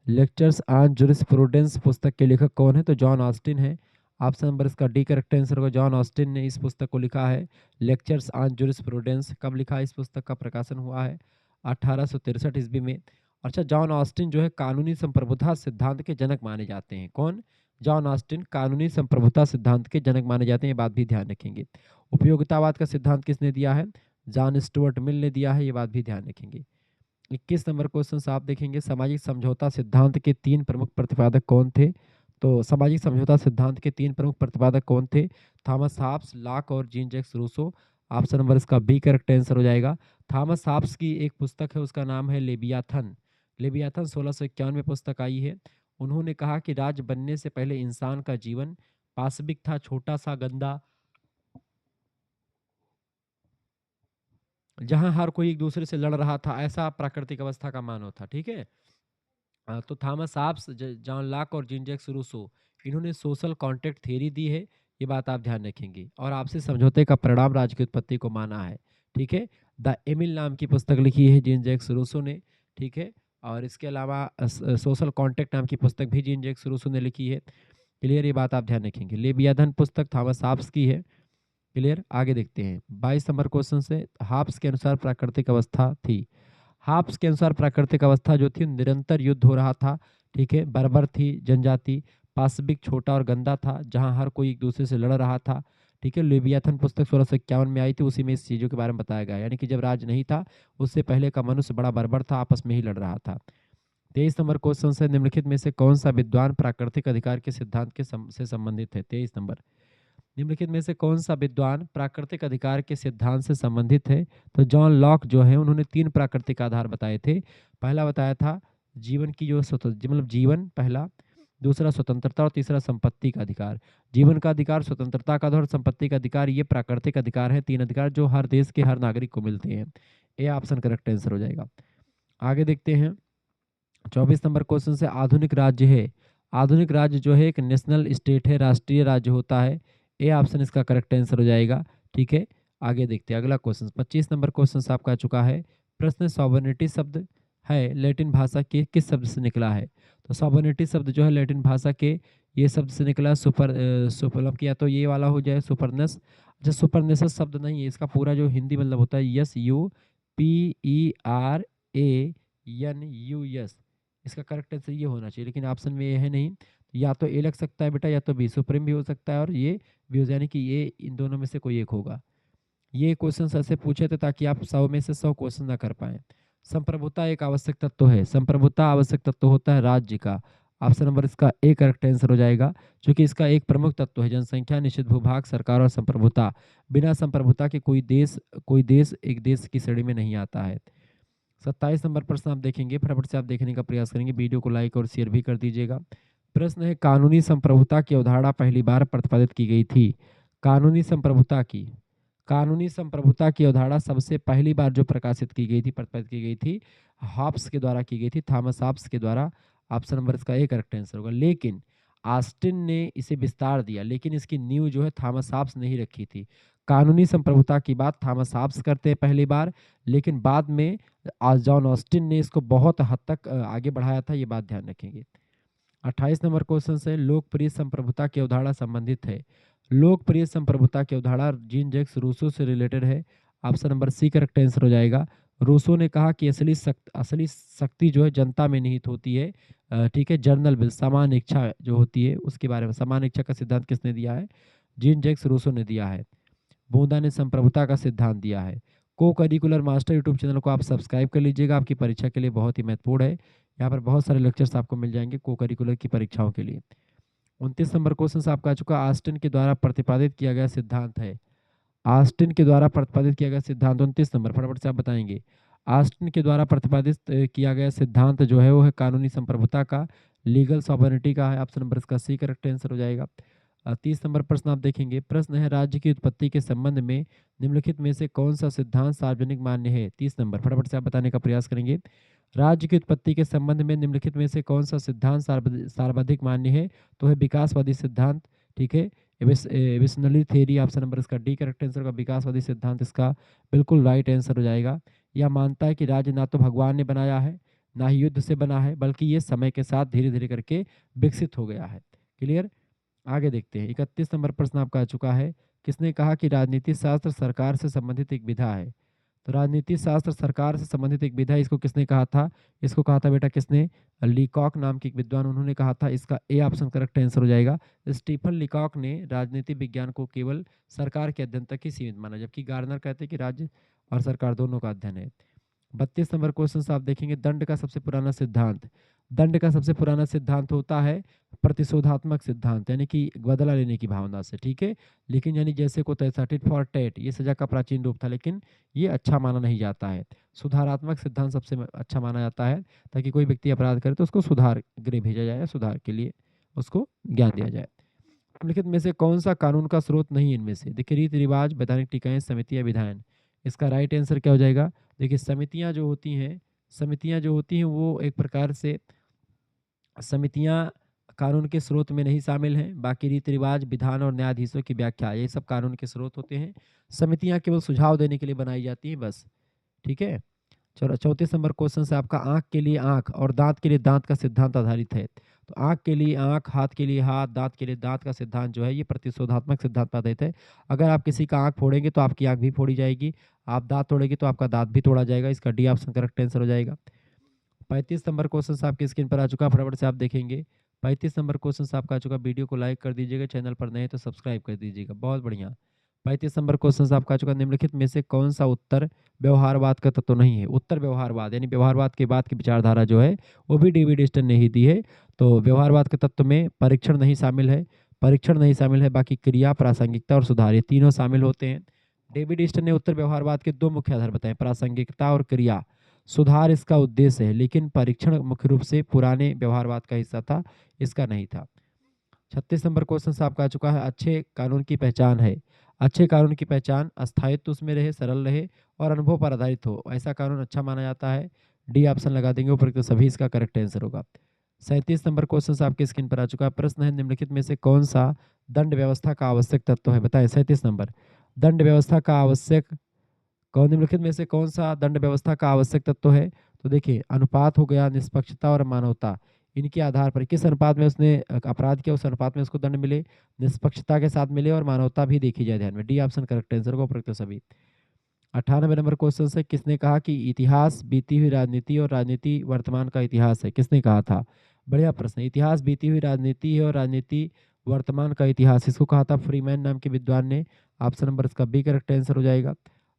lectures on jurisprudence पुस्तक के लेखक कौन है? तो जॉन ऑस्टिन है। ऑप्शन नंबर इसका डी करेक्ट आंसर होगा, जॉन ऑस्टिन ने इस पुस्तक को लिखा है। लेक्चर्स ऑन जूरिस्प्रूडेंस कब लिखा है? इस पुस्तक का प्रकाशन हुआ है 1863 ईस्वी में। अच्छा, जॉन ऑस्टिन जो है कानूनी संप्रभुता सिद्धांत के जनक माने जाते हैं। कौन? जॉन ऑस्टिन कानूनी संप्रभुता सिद्धांत के जनक माने जाते हैं, ये बात भी ध्यान रखेंगे। उपयोगितावाद का सिद्धांत किसने दिया है? जॉन स्टुअर्ट मिल ने दिया है, ये बात भी ध्यान रखेंगे। 21 नंबर क्वेश्चन आप देखेंगे, सामाजिक समझौता सिद्धांत के 3 प्रमुख प्रतिपादक कौन थे? तो सामाजिक समझौता सिद्धांत के 3 प्रमुख प्रतिपादक कौन थे? थॉमस हॉब्स, लॉक और Jean Jacques Rousseau. Option number इसका बी करेक्ट आंसर हो जाएगा। थॉमस हॉब्स की एक पुस्तक है, उसका नाम है लेवियाथन। लेवियाथन 1651 में पुस्तक आई है। उन्होंने कहा कि राज्य बनने से पहले इंसान का जीवन पाशविक था, छोटा सा, गंदा, जहाँ हर कोई एक दूसरे से लड़ रहा था, ऐसा प्राकृतिक अवस्था का मानव था। ठीक है, तो थॉमस हॉब्स, जॉन लॉक और जीन जैक्स रूसो, इन्होंने सोशल कॉन्ट्रैक्ट थ्योरी दी है, ये बात आप ध्यान रखेंगे। और आपसे समझौते का परिणाम राज्य की उत्पत्ति को माना है। ठीक है, द एमिल नाम की पुस्तक लिखी है जीन जैक्स रूसो ने। ठीक है, और इसके अलावा सोशल कॉन्ट्रैक्ट नाम की पुस्तक भी जीन जैक्स रूसो ने लिखी है। क्लियर, ये बात आप ध्यान रखेंगे। लेवियाथन पुस्तक थॉमस हाब्स की है। क्लियर, आगे देखते हैं 22 नंबर क्वेश्चन से। हाब्स के अनुसार प्राकृतिक अवस्था थी। हाब्स के अनुसार प्राकृतिक अवस्था जो थी निरंतर युद्ध हो रहा था, ठीक है, बर्बर थी जनजाति, पाशविक छोटा और गंदा था जहां हर कोई एक दूसरे से लड़ रहा था, ठीक है। लेवियाथन पुस्तक 1651 में आई थी, उसी में इस चीज़ों के बारे में बताया गया, यानी कि जब राज नहीं था उससे पहले का मनुष्य बड़ा बर्बर था, आपस में ही लड़ रहा था। 23 नंबर क्वेश्चन से निम्नलिखित में से कौन सा विद्वान प्राकृतिक अधिकार के सिद्धांत से संबंधित है। 23 नंबर, निम्नलिखित में से कौन सा विद्वान प्राकृतिक अधिकार के सिद्धांत से संबंधित है। तो जॉन लॉक जो है उन्होंने 3 प्राकृतिक आधार बताए थे। पहला बताया था जीवन की जो मतलब जीवन पहला, दूसरा स्वतंत्रता और तीसरा संपत्ति का अधिकार। जीवन का अधिकार, स्वतंत्रता का अधिकार और संपत्ति का अधिकार, ये प्राकृतिक अधिकार है, 3 अधिकार जो हर देश के हर नागरिक को मिलते हैं। ए ऑप्शन करेक्ट आंसर हो जाएगा। आगे देखते हैं 24 नंबर क्वेश्चन से। आधुनिक राज्य है, आधुनिक राज्य जो है एक नेशनल स्टेट है, राष्ट्रीय राज्य होता है। ए ऑप्शन इसका करेक्ट आंसर हो जाएगा, ठीक है। आगे देखते हैं अगला क्वेश्चन। 25 नंबर क्वेश्चन आपका आ चुका है। प्रश्न, सॉवरेनिटी शब्द है लैटिन भाषा के किस शब्द से निकला है। तो सॉवरेनिटी शब्द जो है लैटिन भाषा के ये शब्द से निकला, सुपर किया तो ये वाला हो जाए सुपरनेस। अच्छा, सुपरनेसस शब्द नहीं है, इसका पूरा जो हिंदी मतलब होता है SUPERANUS, इसका करेक्ट आंसर ये होना चाहिए, लेकिन ऑप्शन में ये है नहीं। या तो ए लग सकता है बेटा, या तो बी सुप्रीम भी हो सकता है, और ये भी हो, यानी कि ये इन दोनों में से कोई एक होगा। ये क्वेश्चन ऐसे पूछे थे ताकि आप 100 में से 100 क्वेश्चन ना कर पाए। संप्रभुता एक आवश्यक तत्व है, संप्रभुता आवश्यक तत्व होता है राज्य का। ऑप्शन नंबर इसका ए करेक्ट आंसर हो जाएगा, क्योंकि इसका एक प्रमुख तत्व है जनसंख्या, निश्चित भूभाग, सरकार और संप्रभुता। बिना संप्रभुता के कोई देश एक देश की श्रेणी में नहीं आता है। 27 नंबर प्रश्न आप देखेंगे, फटाफट से आप देखने का प्रयास करेंगे, वीडियो को लाइक और शेयर भी कर दीजिएगा। प्रश्न है, कानूनी संप्रभुता की अवधारणा पहली बार प्रतिपादित की गई थी। कानूनी संप्रभुता की, कानूनी संप्रभुता की अवधारणा सबसे पहली बार जो प्रकाशित की गई थी, प्रतिपादित की गई थी, हॉब्स के द्वारा की गई थी, थॉमस हॉब्स के द्वारा। ऑप्शन नंबर इसका ए करेक्ट आंसर होगा। लेकिन ऑस्टिन ने इसे विस्तार दिया, लेकिन इसकी नींव जो है थॉमस हॉब्स ने ही रखी थी। कानूनी संप्रभुता की बात थॉमस हॉब्स करते हैं पहली बार, लेकिन बाद में आज जॉन ऑस्टिन ने इसको बहुत हद तक आगे बढ़ाया था, ये बात ध्यान रखेंगे। 28 नंबर क्वेश्चन से, लोकप्रिय संप्रभुता की अवधारणा संबंधित है। लोकप्रिय संप्रभुता की अवधारणा जीन जैक्स रूसो से रिलेटेड है। Option number C correct answer हो जाएगा। रूसो ने कहा कि असली शक्ति जो है जनता में निहित होती है, ठीक है, जर्नल बिल, समान इच्छा जो होती है उसके बारे में। समान इच्छा का सिद्धांत किसने दिया है, जीन जैक्स रूसो ने दिया है। बूंदा ने संप्रभुता का सिद्धांत दिया है। को करिकुलर मास्टर यूट्यूब चैनल को आप सब्सक्राइब कर लीजिएगा, आपकी परीक्षा के लिए बहुत ही महत्वपूर्ण है। यहाँ पर बहुत सारे लेक्चर्स आपको मिल जाएंगे को करिकुलर की परीक्षाओं के लिए। 29 नंबर क्वेश्चन आपका आ चुका, ऑस्टिन के द्वारा प्रतिपादित किया गया सिद्धांत है। ऑस्टिन के द्वारा प्रतिपादित किया गया सिद्धांत 29 नंबर, फटाफट से आप बताएंगे। ऑस्टिन के द्वारा प्रतिपादित किया गया सिद्धांत जो है वो है कानूनी संप्रभुता का, लीगल सॉवरेनिटी का है। ऑप्शन नंबर इसका सी करेक्ट आंसर हो जाएगा। 30 नंबर प्रश्न आप देखेंगे। प्रश्न है, राज्य की उत्पत्ति के संबंध में निम्नलिखित में से कौन सा सिद्धांत सार्वजनिक मान्य है। 30 नंबर, फटाफट से आप बताने का प्रयास करेंगे। राज्य की उत्पत्ति के संबंध में निम्नलिखित में से कौन सा सिद्धांत सर्वाधिक मान्य है। तो है विकासवादी सिद्धांत, ठीक है, एविशनरी थ्योरी। ऑप्शन नंबर इसका डी करेक्ट आंसर का, विकासवादी सिद्धांत इसका बिल्कुल राइट आंसर हो जाएगा। यह मानता है कि राज्य ना तो भगवान ने बनाया है, ना ही युद्ध से बना है, बल्कि ये समय के साथ धीरे धीरे करके विकसित हो गया है। क्लियर, आगे देखते हैं। 31 नंबर प्रश्न आपका आ चुका है। किसने कहा कि राजनीति शास्त्र सरकार से संबंधित एक विधा है। तो राजनीति शास्त्र सरकार से संबंधित एक विधा, इसको किसने कहा था, इसको कहा था बेटा किसने, लीकॉक नाम के एक विद्वान, उन्होंने कहा था। इसका ए ऑप्शन करेक्ट आंसर हो जाएगा। स्टीफन लीकॉक ने राजनीति विज्ञान को केवल सरकार के अध्ययन तक ही सीमित माना, जबकि गार्नर कहते हैं कि राज्य और सरकार दोनों का अध्ययन है। 32 नंबर क्वेश्चन आप देखेंगे। दंड का सबसे पुराना सिद्धांत, दंड का सबसे पुराना सिद्धांत होता है प्रतिशोधात्मक सिद्धांत, यानी कि बदला लेने की भावना से, ठीक है। लेकिन यानी जैसे को तैसा, टिट फॉर टैट, ये सजा का प्राचीन रूप था, लेकिन ये अच्छा माना नहीं जाता है। सुधारात्मक सिद्धांत सबसे अच्छा माना जाता है, ताकि कोई व्यक्ति अपराध करे तो उसको सुधार गृह भेजा जाए, सुधार के लिए उसको ज्ञान दिया जाए। निम्नलिखित में से कौन सा कानून का स्रोत नहीं है इनमें से। देखिए, रीति रिवाज, वैधानिक टीकाएं, समितियां, विधायन। इसका राइट आंसर क्या हो जाएगा। देखिए, समितियां जो होती हैं, समितियां जो होती हैं वो एक प्रकार से, समितियां कानून के स्रोत में नहीं शामिल हैं। बाकी रीति रिवाज, विधान और न्यायाधीशों की व्याख्या, ये सब कानून के स्रोत होते हैं। समितियां केवल सुझाव देने के लिए बनाई जाती हैं बस, ठीक है। चलो 34 नंबर क्वेश्चन से आपका, आंख के लिए आंख और दांत के लिए दांत का सिद्धांत आधारित है। तो आँख के लिए आँख, हाथ के लिए हाथ, दाँत के लिए दाँत का सिद्धांत जो है ये प्रतिशोधात्मक सिद्धांत पर आधारित है। अगर आप किसी का आँख फोड़ेंगे तो आपकी आँख भी फोड़ी जाएगी, आप दाँत तोड़ेंगे तो आपका दाँत भी तोड़ा जाएगा। इसका डी ऑप्शन करेक्ट आंसर हो जाएगा। 35 नंबर क्वेश्चन आपकी स्क्रीन पर आ चुका है, फटाफट से आप देखेंगे। 35 नंबर क्वेश्चन आपका आ चुका, वीडियो को लाइक कर दीजिएगा, चैनल पर नए हैं तो सब्सक्राइब कर दीजिएगा। बहुत बढ़िया। 35 नंबर क्वेश्चन आपका आ चुका, निम्नलिखित में से कौन सा उत्तर व्यवहारवाद का तत्व नहीं है? उत्तर व्यवहारवाद यानी व्यवहारवाद के बाद की विचारधारा जो है वो भी डेविड ईस्टन ने ही दी है। तो व्यवहारवाद के तत्व में परीक्षण नहीं शामिल है, परीक्षण नहीं शामिल है, बाकी क्रिया, प्रासंगिकता और सुधार ये तीनों शामिल होते हैं। डेविड ईस्टन ने उत्तर व्यवहारवाद के दो मुख्य आधार बताए, प्रासंगिकता और क्रिया। सुधार इसका उद्देश्य है, लेकिन परीक्षण मुख्य रूप से पुराने व्यवहारवाद का हिस्सा था, इसका नहीं था। 36 नंबर क्वेश्चन आपका आ चुका है, अच्छे कानून की पहचान है। अच्छे कानून की पहचान स्थायित्व उसमें रहे, सरल रहे और अनुभव पर आधारित हो, ऐसा कानून अच्छा माना जाता है। डी ऑप्शन लगा देंगे उपरोक्त सभी, इसका करेक्ट आंसर होगा। 37 नंबर क्वेश्चन आपके स्क्रीन पर आ चुका है, प्रश्न है निम्नलिखित में से कौन सा दंड व्यवस्था का आवश्यक तत्व है? बताएं। 37 नंबर, दंड व्यवस्था का आवश्यक निम्नलिखित में से कौन सा दंड व्यवस्था का आवश्यक तत्व है? तो देखिए, अनुपात हो गया, निष्पक्षता और मानवता, इनके आधार पर किस अनुपात में उसने अपराध किया उस अनुपात में उसको दंड मिले, निष्पक्षता के साथ मिले और मानवता भी देखी जाए ध्यान में। डी ऑप्शन करेक्ट आंसर को उपयुक्त सभी। 98 नंबर क्वेश्चन से, किसने कहा कि इतिहास बीती हुई राजनीति और राजनीति वर्तमान का इतिहास है? किसने कहा था? बढ़िया प्रश्न। इतिहास बीती हुई राजनीति है और राजनीति वर्तमान का इतिहास, इसको कहा था फ्रीमैन नाम के विद्वान ने। ऑप्शन नंबर इसका बी करेक्ट आंसर हो जाएगा।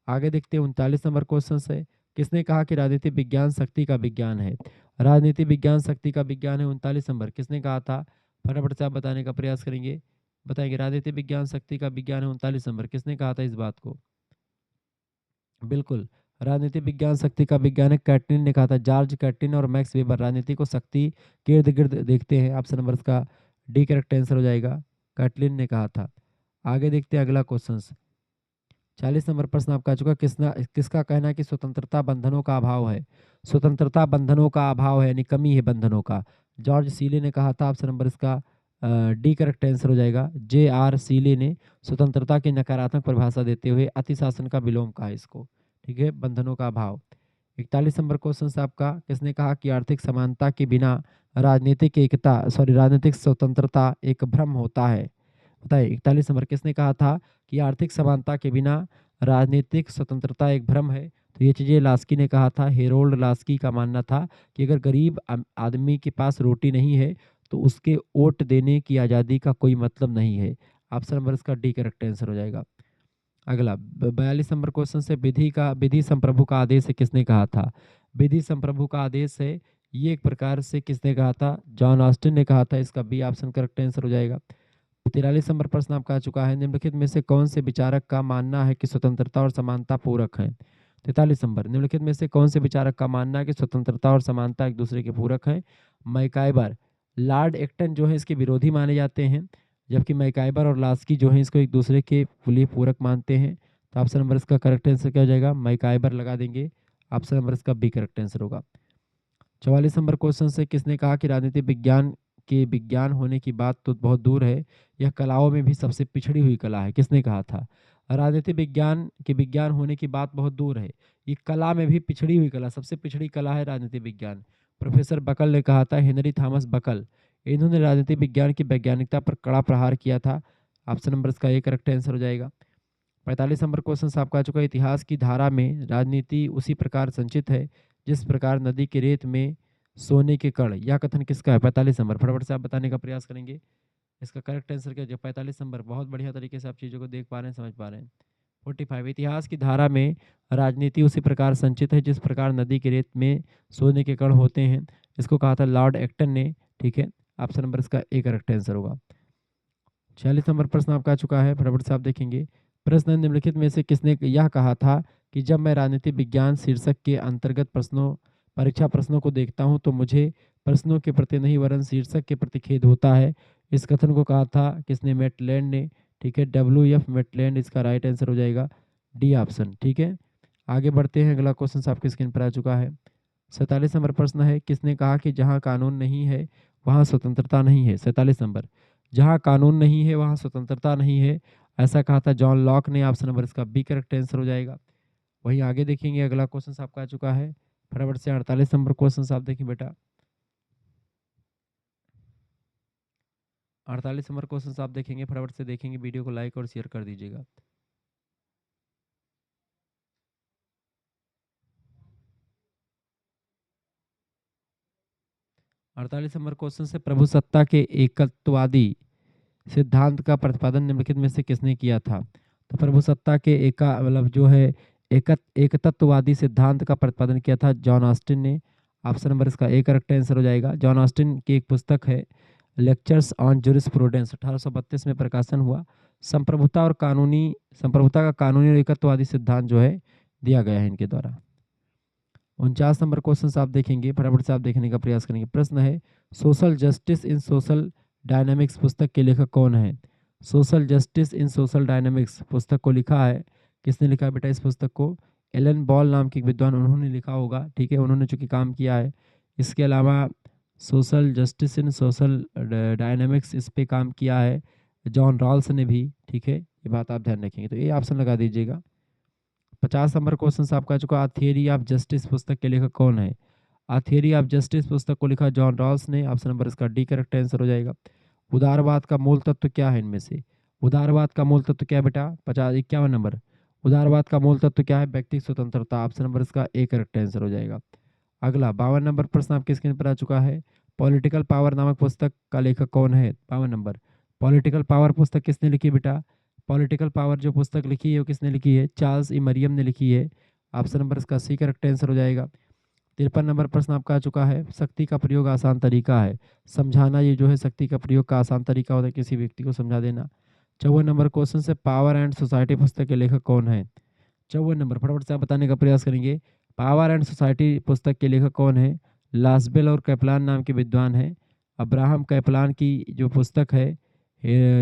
आगे देखते हैं 39 नंबर क्वेश्चन से, किसने कहा कि राजनीति विज्ञान शक्ति का विज्ञान है? राजनीति विज्ञान शक्ति का विज्ञान है। 39 नंबर किसने कहा था? फटाफट से आप बताने का प्रयास करेंगे, बताएंगे। राजनीति विज्ञान शक्ति का विज्ञान है। 39 नंबर किसने कहा था इस बात को? बिल्कुल, राजनीति विज्ञान शक्ति का विज्ञान है, कैटलिन ने कहा था। जॉर्ज कैटलिन और मैक्स वेबर राजनीति को शक्ति के इर्द गिर्द देखते हैं। ऑप्शन नंबर इसका डी करेक्ट आंसर हो जाएगा, कैटलिन ने कहा था। आगे देखते हैं अगला क्वेश्चन। 40 नंबर प्रश्न आपका आ चुका, किसका कहना है कि स्वतंत्रता बंधनों का अभाव है? स्वतंत्रता बंधनों का अभाव है यानी कमी है बंधनों का, जॉर्ज सीले ने कहा था। ऑप्शन नंबर इसका डी करेक्ट आंसर हो जाएगा, जे आर सीले ने स्वतंत्रता की नकारात्मक परिभाषा देते हुए अतिशासन का विलोम कहा इसको। ठीक है, बंधनों का अभाव। 41 नंबर क्वेश्चन से आपका, किसने कहा कि आर्थिक समानता के बिना राजनीतिक स्वतंत्रता एक भ्रम होता है? बताइए। 41 नंबर किसने कहा था कि आर्थिक समानता के बिना राजनीतिक स्वतंत्रता एक भ्रम है? तो ये चीज़ें लास्की ने कहा था। हेरोल्ड लास्की का मानना था कि अगर गरीब आदमी के पास रोटी नहीं है तो उसके वोट देने की आज़ादी का कोई मतलब नहीं है। ऑप्शन नंबर इसका डी करेक्ट आंसर हो जाएगा। अगला 42 नंबर क्वेश्चन से, विधि संप्रभु का आदेश है, किसने कहा था? विधि संप्रभु का आदेश है, ये एक प्रकार से किसने कहा था? जॉन ऑस्टिन ने कहा था। इसका बी ऑप्शन करेक्ट आंसर हो जाएगा। 43 नंबर प्रश्न आपका आ चुका है, निम्नलिखित में से कौन से विचारक का मानना है कि स्वतंत्रता और समानता पूरक है? 43 नंबर, निम्नलिखित में से कौन से विचारक का मानना है कि स्वतंत्रता और समानता एक दूसरे के पूरक है? मैकाइबर, लॉर्ड एक्टन जो है इसके विरोधी माने जाते हैं, जबकि मैकाइबर और लास्की जो है इसको एक दूसरे के लिए पूरक मानते हैं। तो ऑप्शन नंबर इसका करेक्ट आंसर क्या हो जाएगा? मैकाइबर लगा देंगे। ऑप्शन नंबर इसका बी करेक्ट आंसर होगा। 44 नंबर क्वेश्चन से, किसने कहा कि राजनीति विज्ञान के विज्ञान होने की बात तो बहुत दूर है, यह कलाओं में भी सबसे पिछड़ी हुई कला है? किसने कहा था? राजनीति विज्ञान के विज्ञान होने की बात बहुत दूर है, ये कला में भी पिछड़ी हुई कला, सबसे पिछड़ी कला है राजनीति विज्ञान। प्रोफेसर बकल ने कहा था, हेनरी थॉमस बकल, इन्होंने राजनीति विज्ञान की वैज्ञानिकता पर कड़ा प्रहार किया था। ऑप्शन नंबर इसका ए करेक्ट आंसर हो जाएगा। 45 नंबर क्वेश्चन आपका आ चुका है, इतिहास की धारा में राजनीति उसी प्रकार संचित है जिस प्रकार नदी के रेत में सोने के कण, यह कथन किसका है? 45 नंबर, फटाफट से आप बताने का प्रयास करेंगे। इसका करेक्ट आंसर क्या है? 45 नंबर, बहुत बढ़िया तरीके से आप चीज़ों को देख पा रहे हैं, समझ पा रहे हैं। 45, इतिहास की धारा में राजनीति उसी प्रकार संचित है जिस प्रकार नदी के रेत में सोने के कण होते हैं, इसको कहा था लॉर्ड एक्टन ने। ठीक है, ऑप्शन नंबर इसका ए करेक्ट आंसर होगा। 46 नंबर प्रश्न आपका आ चुका है, फटाफट से आप देखेंगे। प्रश्न निम्नलिखित में से किसने यह कहा था कि जब मैं राजनीति विज्ञान शीर्षक के अंतर्गत परीक्षा प्रश्नों को देखता हूं तो मुझे प्रश्नों के प्रति नहीं वरन शीर्षक के प्रति खेद होता है? इस कथन को कहा था किसने? मेटलैंड ने। ठीक है, डब्ल्यू एफ मेटलैंड इसका राइट आंसर हो जाएगा, डी ऑप्शन। ठीक है, आगे बढ़ते हैं। अगला क्वेश्चन आपकी स्क्रीन पर आ चुका है। 47 नंबर प्रश्न है, किसने कहा कि जहाँ कानून नहीं है वहाँ स्वतंत्रता नहीं है? 47 नंबर, जहाँ कानून नहीं है वहाँ स्वतंत्रता नहीं है, ऐसा कहा था जॉन लॉक ने। ऑप्शन नंबर इसका बी करेक्ट आंसर हो जाएगा। वहीं आगे देखेंगे, अगला क्वेश्चन आपका आ चुका है, फटाफट से 48 नंबर क्वेश्चन आप देखें बेटा। 48 नंबर क्वेश्चन आप देखेंगे, फटाफट से देखेंगे, वीडियो को लाइक और शेयर कर दीजिएगा। अड़तालीस नंबर क्वेश्चन से प्रभुसत्ता के एकत्ववादी सिद्धांत का प्रतिपादन निम्नलिखित में से किसने किया था? तो प्रभुसत्ता के एका मतलब जो है एकतत्ववादी सिद्धांत का प्रतिपादन किया था जॉन ऑस्टिन ने। ऑप्शन नंबर इसका ए करेक्ट आंसर हो जाएगा। जॉन ऑस्टिन की एक पुस्तक है लेक्चर्स ऑन जूरिस्प्रूडेंस, 1832 में प्रकाशन हुआ। संप्रभुता का कानूनी और एकत्ववादी सिद्धांत जो है दिया गया है इनके द्वारा। 49 नंबर क्वेश्चन आप देखेंगे, फटाफट से आप देखने का प्रयास करेंगे। प्रश्न है social justice in social dynamics पुस्तक के लेखक कौन है? Social justice in social dynamics पुस्तक को लिखा है, किसने लिखा है बेटा इस पुस्तक को? एलन बॉल नाम के एक विद्वान, उन्होंने लिखा होगा, ठीक है, उन्होंने चूंकि काम किया है। इसके अलावा social justice in social dynamics इस पे काम किया है जॉन रॉल्स ने भी, ठीक है, ये बात आप ध्यान रखेंगे। तो ये ऑप्शन लगा दीजिएगा। 50 नंबर क्वेश्चन आपका चुका, आ थियरी ऑफ जस्टिस पुस्तक के लेखक कौन है? आ थियरी ऑफ जस्टिस पुस्तक को लिखा जॉन रॉल्स ने। ऑप्शन नंबर इसका डी करेक्ट आंसर हो जाएगा। उदारवाद का मूल तत्व क्या है इनमें से? उदारवाद का मूल तत्व क्या है बेटा? 51 नंबर, उदारवाद का मूल तत्व क्या है? व्यक्ति स्वतंत्रता। ऑप्शन नंबर इसका ए करेक्ट आंसर हो जाएगा। अगला 52 नंबर प्रश्न आपके स्क्रीन पर आ चुका है। पॉलिटिकल पावर नामक पुस्तक का लेखक कौन है? 52 नंबर, पॉलिटिकल पावर पुस्तक किसने लिखी बेटा? पॉलिटिकल पावर जो पुस्तक लिखी है वो किसने लिखी है? चार्ल्स ई मरियम ने लिखी है। ऑप्शन नंबर इसका सी करेक्ट आंसर हो जाएगा। 53 नंबर प्रश्न आपका आ चुका है। शक्ति का प्रयोग आसान तरीका है समझाना, ये जो है शक्ति का प्रयोग का आसान तरीका होता है किसी व्यक्ति को समझा देना। 54 नंबर क्वेश्चन से पावर एंड सोसाइटी पुस्तक के लेखक कौन है? 54 नंबर, फटाफट से आप बताने का प्रयास करेंगे। पावर एंड सोसाइटी पुस्तक के लेखक कौन है? लास्बेल और कैपलान नाम के विद्वान हैं। अब्राहम कैपलान की जो पुस्तक है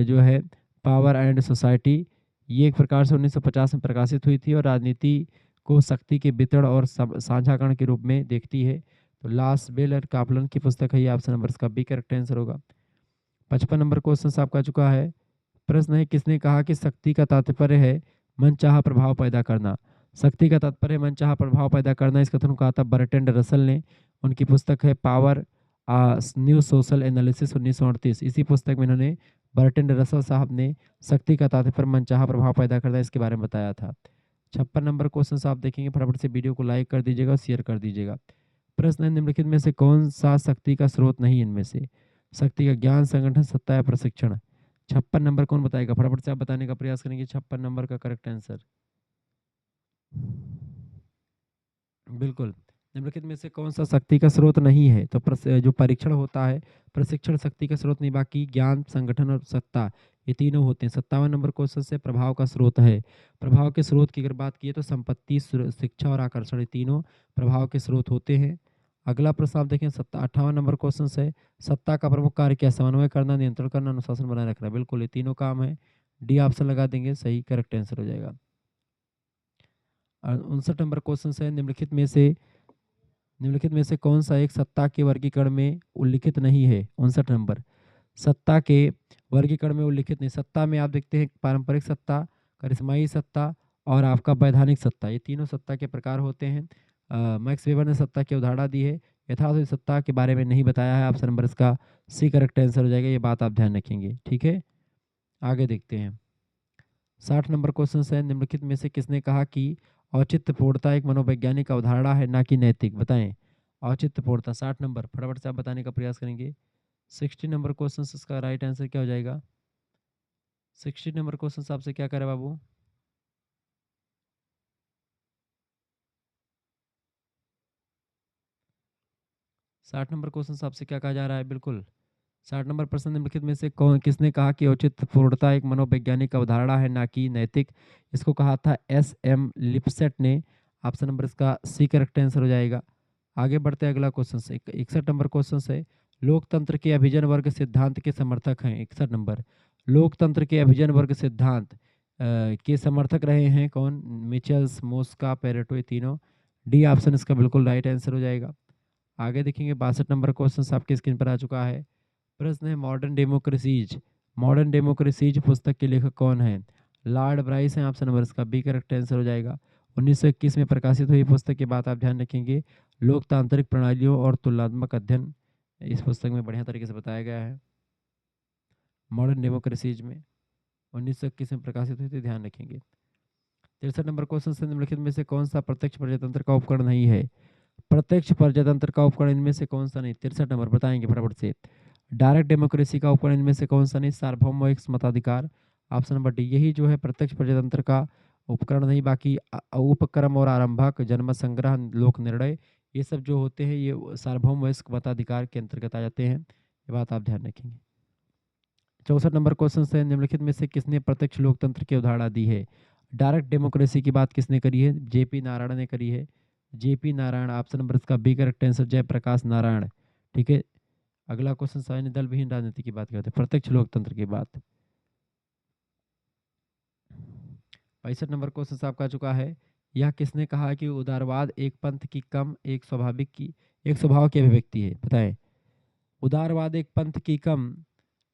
जो है पावर एंड सोसाइटी, ये एक प्रकार से 1950 में प्रकाशित हुई थी और राजनीति को शक्ति के वितरण और साझाकरण के रूप में देखती है। तो लास्बेल और कैपलान की पुस्तक है, ये ऑप्शन नंबर इसका बी करेक्ट आंसर होगा। 55 नंबर क्वेश्चन आपका चुका है। प्रश्न है किसने कहा कि शक्ति का तात्पर्य है मनचाहा प्रभाव पैदा करना? शक्ति का तात्पर्य मनचाहा प्रभाव पैदा करना, इस कथन को कहा था बर्ट्रैंड रसल ने। उनकी पुस्तक है पावर न्यू सोशल एनालिसिस 1938। इसी पुस्तक में इन्होंने बर्ट्रैंड रसल साहब ने शक्ति का तात्पर्य मनचाहा प्रभाव पैदा करना इसके बारे में बताया था। 56 नंबर क्वेश्चन आप देखेंगे, फटाफट से वीडियो को लाइक कर दीजिएगा और शेयर कर दीजिएगा। प्रश्न है निम्नलिखित में से कौन सा शक्ति का स्रोत नहीं इनमें से? शक्ति का ज्ञान, संगठन, सत्ता या प्रशिक्षण। 56 नंबर कौन बताएगा? फटाफट से आप बताने का प्रयास करेंगे 56 नंबर का करेक्ट आंसर। बिल्कुल, निम्नलिखित में से कौन सा शक्ति का स्रोत नहीं है? तो जो परीक्षण होता है, प्रशिक्षण शक्ति का स्रोत नहीं, बाकी ज्ञान, संगठन और सत्ता ये तीनों होते हैं। 57 नंबर क्वेश्चन से प्रभाव का स्रोत है। प्रभाव के स्रोत की अगर बात की तो संपत्ति, शिक्षा और आकर्षण, ये तीनों प्रभाव के स्रोत होते हैं। अगला प्रश्न आप देखें 58 नंबर क्वेश्चन से सत्ता का प्रमुख कार्य क्या? समन्वय करना, नियंत्रण करना, अनुशासन बनाए रखना। बिल्कुल, ये तीनों काम है। डी ऑप्शन लगा देंगे, सही करेक्ट आंसर हो जाएगा। 59 नंबर क्वेश्चन है निम्नलिखित में से कौन सा एक सत्ता के वर्गीकरण में उल्लिखित नहीं है? 59 नंबर, सत्ता के वर्गीकरण में उल्लिखित नहीं। सत्ता में आप देखते हैं पारंपरिक सत्ता, करिश्माई सत्ता और आपका वैधानिक सत्ता, ये तीनों सत्ता के प्रकार होते हैं। मैक्स वेबर ने सत्ता की अवधारणा दी है, यथार्थ सत्ता के बारे में नहीं बताया है। ऑप्शन नंबर इसका सी करेक्ट आंसर हो जाएगा, ये बात आप ध्यान रखेंगे, ठीक है। आगे देखते हैं 60 नंबर क्वेश्चन है। निम्नलिखित में से किसने कहा कि औचित्यपूर्णता एक मनोवैज्ञानिक अवधारणा है ना कि नैतिक? बताएं औचित्यपूर्णता। 60 नंबर, फटाफट से आप बताने का प्रयास करेंगे। 60 नंबर क्वेश्चन इसका राइट आंसर क्या हो जाएगा? 60 नंबर क्वेश्चन आपसे क्या करे बाबू? साठ नंबर क्वेश्चन आपसे क्या कहा जा रहा है? बिल्कुल, 60 नंबर प्रश्न निम्नलिखित में से कौन किसने कहा कि औचित्य पूर्णता एक मनोवैज्ञानिक अवधारणा है ना कि नैतिक? इसको कहा था एस.एम. लिपसेट ने। ऑप्शन नंबर इसका सी करेक्ट आंसर हो जाएगा। आगे बढ़ते हैं अगला क्वेश्चन से 61 नंबर क्वेश्चन है। लोकतंत्र के अभिजन वर्ग सिद्धांत के समर्थक हैं। 61 नंबर, लोकतंत्र के अभिजन वर्ग सिद्धांत के समर्थक रहे हैं कौन? मिचेल्स, मोस्का, पेरेटो, ये तीनों। डी ऑप्शन इसका बिल्कुल राइट आंसर हो जाएगा। आगे देखेंगे 62 नंबर क्वेश्चन आपके स्क्रीन पर आ चुका है। प्रश्न है मॉडर्न डेमोक्रेसीज, मॉडर्न डेमोक्रेसीज पुस्तक के लेखक कौन है? लॉर्ड ब्राइस हैं। ऑप्शन नंबर इसका बी करेक्ट आंसर हो जाएगा। 1921 में प्रकाशित हुई पुस्तक की बात आप ध्यान रखेंगे। लोकतांत्रिक प्रणालियों और तुलनात्मक अध्ययन, इस पुस्तक में बढ़िया तरीके से बताया गया है। मॉडर्न डेमोक्रेसीज में 1921 में प्रकाशित हुई थी, ध्यान रखेंगे। 63 नंबर क्वेश्चन से निम्नलिखित में से कौन सा प्रत्यक्ष प्रजातंत्र का उपकरण नहीं है? प्रत्यक्ष प्रजातंत्र का उपकरण इनमें से कौन सा नहीं? 63 नंबर बताएंगे फटाफट से। डायरेक्ट डेमोक्रेसी का उपकरण इनमें से कौन सा नहीं? सार्वभौम मताधिकार, ऑप्शन नंबर डी। यही जो है प्रत्यक्ष प्रजातंत्र का उपकरण नहीं, बाकी उपक्रम और आरंभक, जनमत संग्रह, लोक निर्णय, ये सब जो होते हैं ये सार्वभौम मताधिकार के अंतर्गत आ जाते हैं। ये बात आप ध्यान रखेंगे। 64 नंबर क्वेश्चन से निम्नलिखित में से किसने प्रत्यक्ष लोकतंत्र की अवधारणा दी है? डायरेक्ट डेमोक्रेसी की बात किसने करी है? जेपी नारायण ने करी है। जेपी नारायण, ऑप्शन नंबर इसका B correct answer, Jayaprakash Narayan. ठीक है, अगला क्वेश्चन सैन्य दल विहीन राजनीति की बात करते हैं, प्रत्यक्ष लोकतंत्र की बात। 65 नंबर क्वेश्चन से आपका चुका है, यह किसने कहा कि उदारवाद एक पंथ की कम एक स्वाभाविक की एक स्वभाव की अभिव्यक्ति है? बताएं। उदारवाद एक पंथ की कम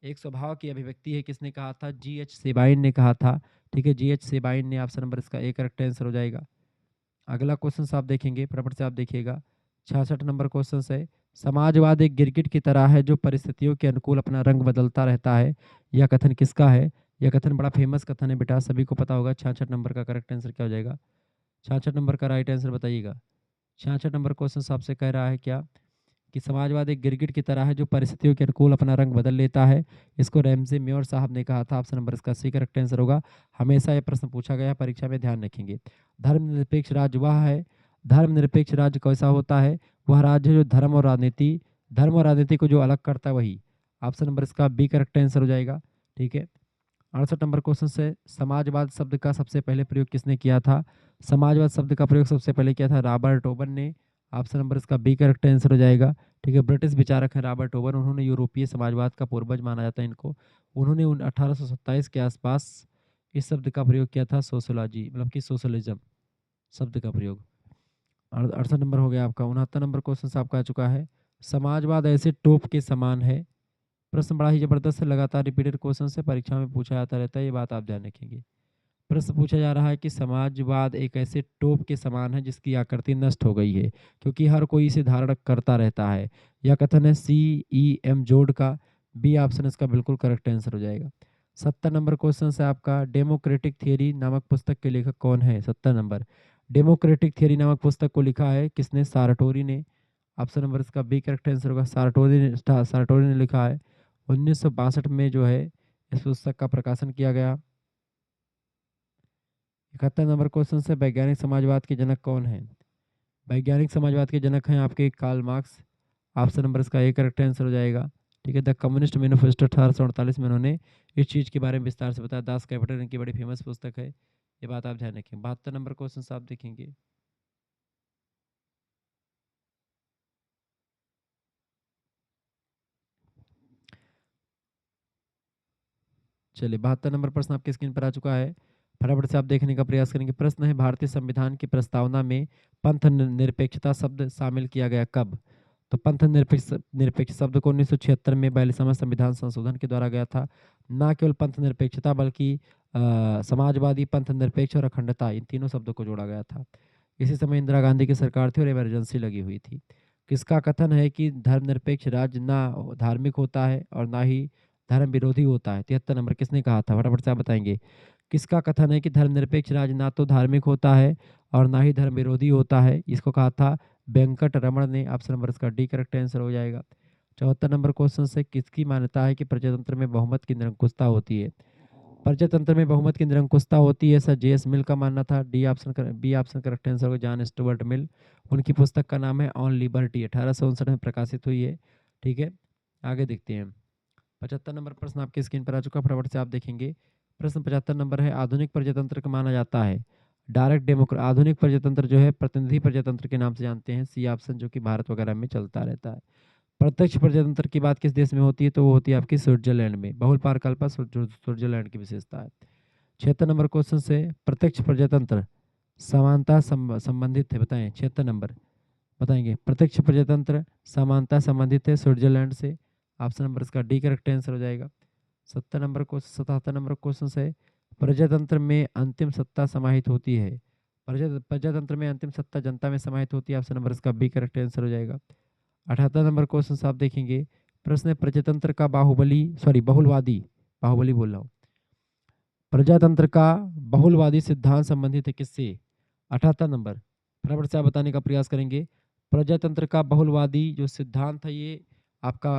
एक स्वभाव की अभिव्यक्ति है, किसने कहा था? जी.एच. सेबाइन ने कहा था। ठीक है, जी.एच. सेबाइन ने, ऑप्शन नंबर इसका ए करेक्ट आंसर हो जाएगा। अगला क्वेश्चन आप देखेंगे, फटाफट से आप देखिएगा। 66 नंबर क्वेश्चन है, समाजवाद एक गिरगिट की तरह है जो परिस्थितियों के अनुकूल अपना रंग बदलता रहता है, यह कथन किसका है? यह कथन बड़ा फेमस कथन है बेटा, सभी को पता होगा। 66 नंबर का करेक्ट आंसर क्या हो जाएगा? 66 नंबर का राइट आंसर बताइएगा। 66 नंबर क्वेश्चन आपसे कह रहा है क्या कि समाजवाद एक गिरगिट की तरह है जो परिस्थितियों के अनुकूल अपना रंग बदल लेता है। इसको रैमजे म्योर साहब ने कहा था, ऑप्शन नंबर इसका सी करेक्ट आंसर होगा। हमेशा ये प्रश्न पूछा गया परीक्षा में, ध्यान रखेंगे। धर्मनिरपेक्ष राज्य वह है, धर्मनिरपेक्ष राज्य कैसा होता है? वह राज्य जो धर्म और राजनीति को जो अलग करता है वही। ऑप्शन नंबर इसका बी करेक्ट आंसर हो जाएगा। ठीक है, 68 नंबर क्वेश्चन से, समाजवाद शब्द का सबसे पहले प्रयोग किसने किया था? समाजवाद शब्द का प्रयोग सबसे पहले किया था रॉबर्ट ओवन ने, ऑप्शन नंबर इसका बी करेक्ट आंसर हो जाएगा। ठीक है, ब्रिटिश विचारक हैं रॉबर्ट ओवन, उन्होंने यूरोपीय समाजवाद का पूर्वज माना जाता है इनको। उन्होंने 1827 के आसपास इस शब्द का प्रयोग किया था, सोशोलॉजी मतलब कि सोशलिज्म शब्द का प्रयोग। 68 नंबर हो गया आपका। 69 नंबर क्वेश्चन आपका आ चुका है, समाजवाद ऐसे टोप के समान है। प्रश्न बड़ा ही जबरदस्त है, लगातार रिपीटेड क्वेश्चन से परीक्षा में पूछा जाता रहता है, ये बात आप ध्यान रखेंगे। प्रश्न पूछा जा रहा है कि समाजवाद एक ऐसे टोप के समान है जिसकी आकृति नष्ट हो गई है क्योंकि हर कोई इसे धारण करता रहता है। यह कथन है CEM जोड़ का, बी ऑप्शन इसका बिल्कुल करेक्ट आंसर हो जाएगा। 70 नंबर क्वेश्चन है आपका, डेमोक्रेटिक थियरी नामक पुस्तक के लेखक कौन है? 70 नंबर, डेमोक्रेटिक थियरी नामक पुस्तक को लिखा है किसने? साराटोरी ने, ऑप्शन नंबर इसका बी करेक्ट आंसर होगा। साराटोरी ने लिखा है। 1962 में जो है इस पुस्तक का प्रकाशन किया गया। 71 नंबर क्वेश्चन से, वैज्ञानिक समाजवाद के जनक कौन है? वैज्ञानिक समाजवाद के जनक हैं आपके कार्ल मार्क्स, ऑप्शन नंबर इसका ए करेक्ट आंसर हो जाएगा। ठीक है, द कम्युनिस्ट मैनिफेस्टो 1848 में उन्होंने इस चीज़ के बारे में विस्तार से बताया। दास कैपिटल इनकी बड़ी फेमस पुस्तक है, ये बात आप ध्यान रखें। 72 नंबर क्वेश्चन आप देखेंगे, चलिए 72 नंबर प्रश्न आपकी स्क्रीन पर आ चुका है, फटाफट से आप देखने का प्रयास करेंगे। प्रश्न है, भारतीय संविधान की प्रस्तावना में पंथ निरपेक्षता शब्द शामिल किया गया कब? तो पंथ निरपेक्ष शब्द को 1976 में 42वां संविधान संशोधन के द्वारा गया था। ना केवल पंथ निरपेक्षता बल्कि समाजवादी, पंथ निरपेक्ष और अखंडता, इन तीनों शब्दों को जोड़ा गया था। इसी समय इंदिरा गांधी की सरकार थी और इमरजेंसी लगी हुई थी। किसका कथन है कि धर्मनिरपेक्ष राज्य ना धार्मिक होता है और ना ही धर्म विरोधी होता है? 73 नंबर, किसने कहा था? फटाफट से आप बताएंगे। किसका कथन है कि धर्मनिरपेक्ष राज्य ना तो धार्मिक होता है और ना ही धर्म विरोधी होता है? इसको कहा था वेंकट रमण ने, ऑप्शन नंबर इसका डी करेक्ट आंसर हो जाएगा। 74 नंबर क्वेश्चन से, किसकी मान्यता है कि प्रजातंत्र में बहुमत की निरंकुशता होती है? प्रजातंत्र में बहुमत की निरंकुशता होती है, सर JS मिल का मानना था। बी ऑप्शन करेक्ट आंसर होगा, जॉन स्टुअर्ट मिल। उनकी पुस्तक का नाम है ऑन लिबर्टी, 1859 में प्रकाशित हुई है। ठीक है, आगे देखते हैं। 75 नंबर प्रश्न आपकी स्क्रीन पर आ चुका, फटाफट से आप देखेंगे। प्रश्न 75 नंबर है, आधुनिक प्रजातंत्र को माना जाता है डायरेक्ट डेमोक्रेसी। आधुनिक प्रजातंत्र जो है प्रतिनिधि प्रजातंत्र के नाम से जानते हैं, सी ऑप्शन, जो कि भारत वगैरह में चलता रहता है। प्रत्यक्ष प्रजातंत्र की बात किस देश में होती है? तो वो होती है आपकी स्विट्जरलैंड में। बहुल पारकल्पा स्विट्जरलैंड की विशेषता है। 76 नंबर क्वेश्चन से, प्रत्यक्ष प्रजातंत्र समानता संबंधित है, बताएं। 76 नंबर बताएंगे, प्रत्यक्ष प्रजातंत्र समानता संबंधित है स्विट्जरलैंड से, ऑप्शन नंबर इसका डी करेक्ट आंसर हो जाएगा। 77 नंबर क्वेश्चन है, प्रजातंत्र में अंतिम सत्ता समाहित होती है? प्रजातंत्र में अंतिम सत्ता जनता में समाहित होती है, ऑप्शन नंबर इसका बी करेक्ट आंसर हो जाएगा। 78 नंबर क्वेश्चन आप देखेंगे, प्रश्न है, प्रजातंत्र का बहुबली बहुलवादी बाहुबली बोल रहा हूँ। प्रजातंत्र का बहुलवादी सिद्धांत संबंधित है किससे? 78 नंबर। फटाफट से आप बताने का प्रयास करेंगे। प्रजातंत्र का बहुलवादी जो सिद्धांत है ये आपका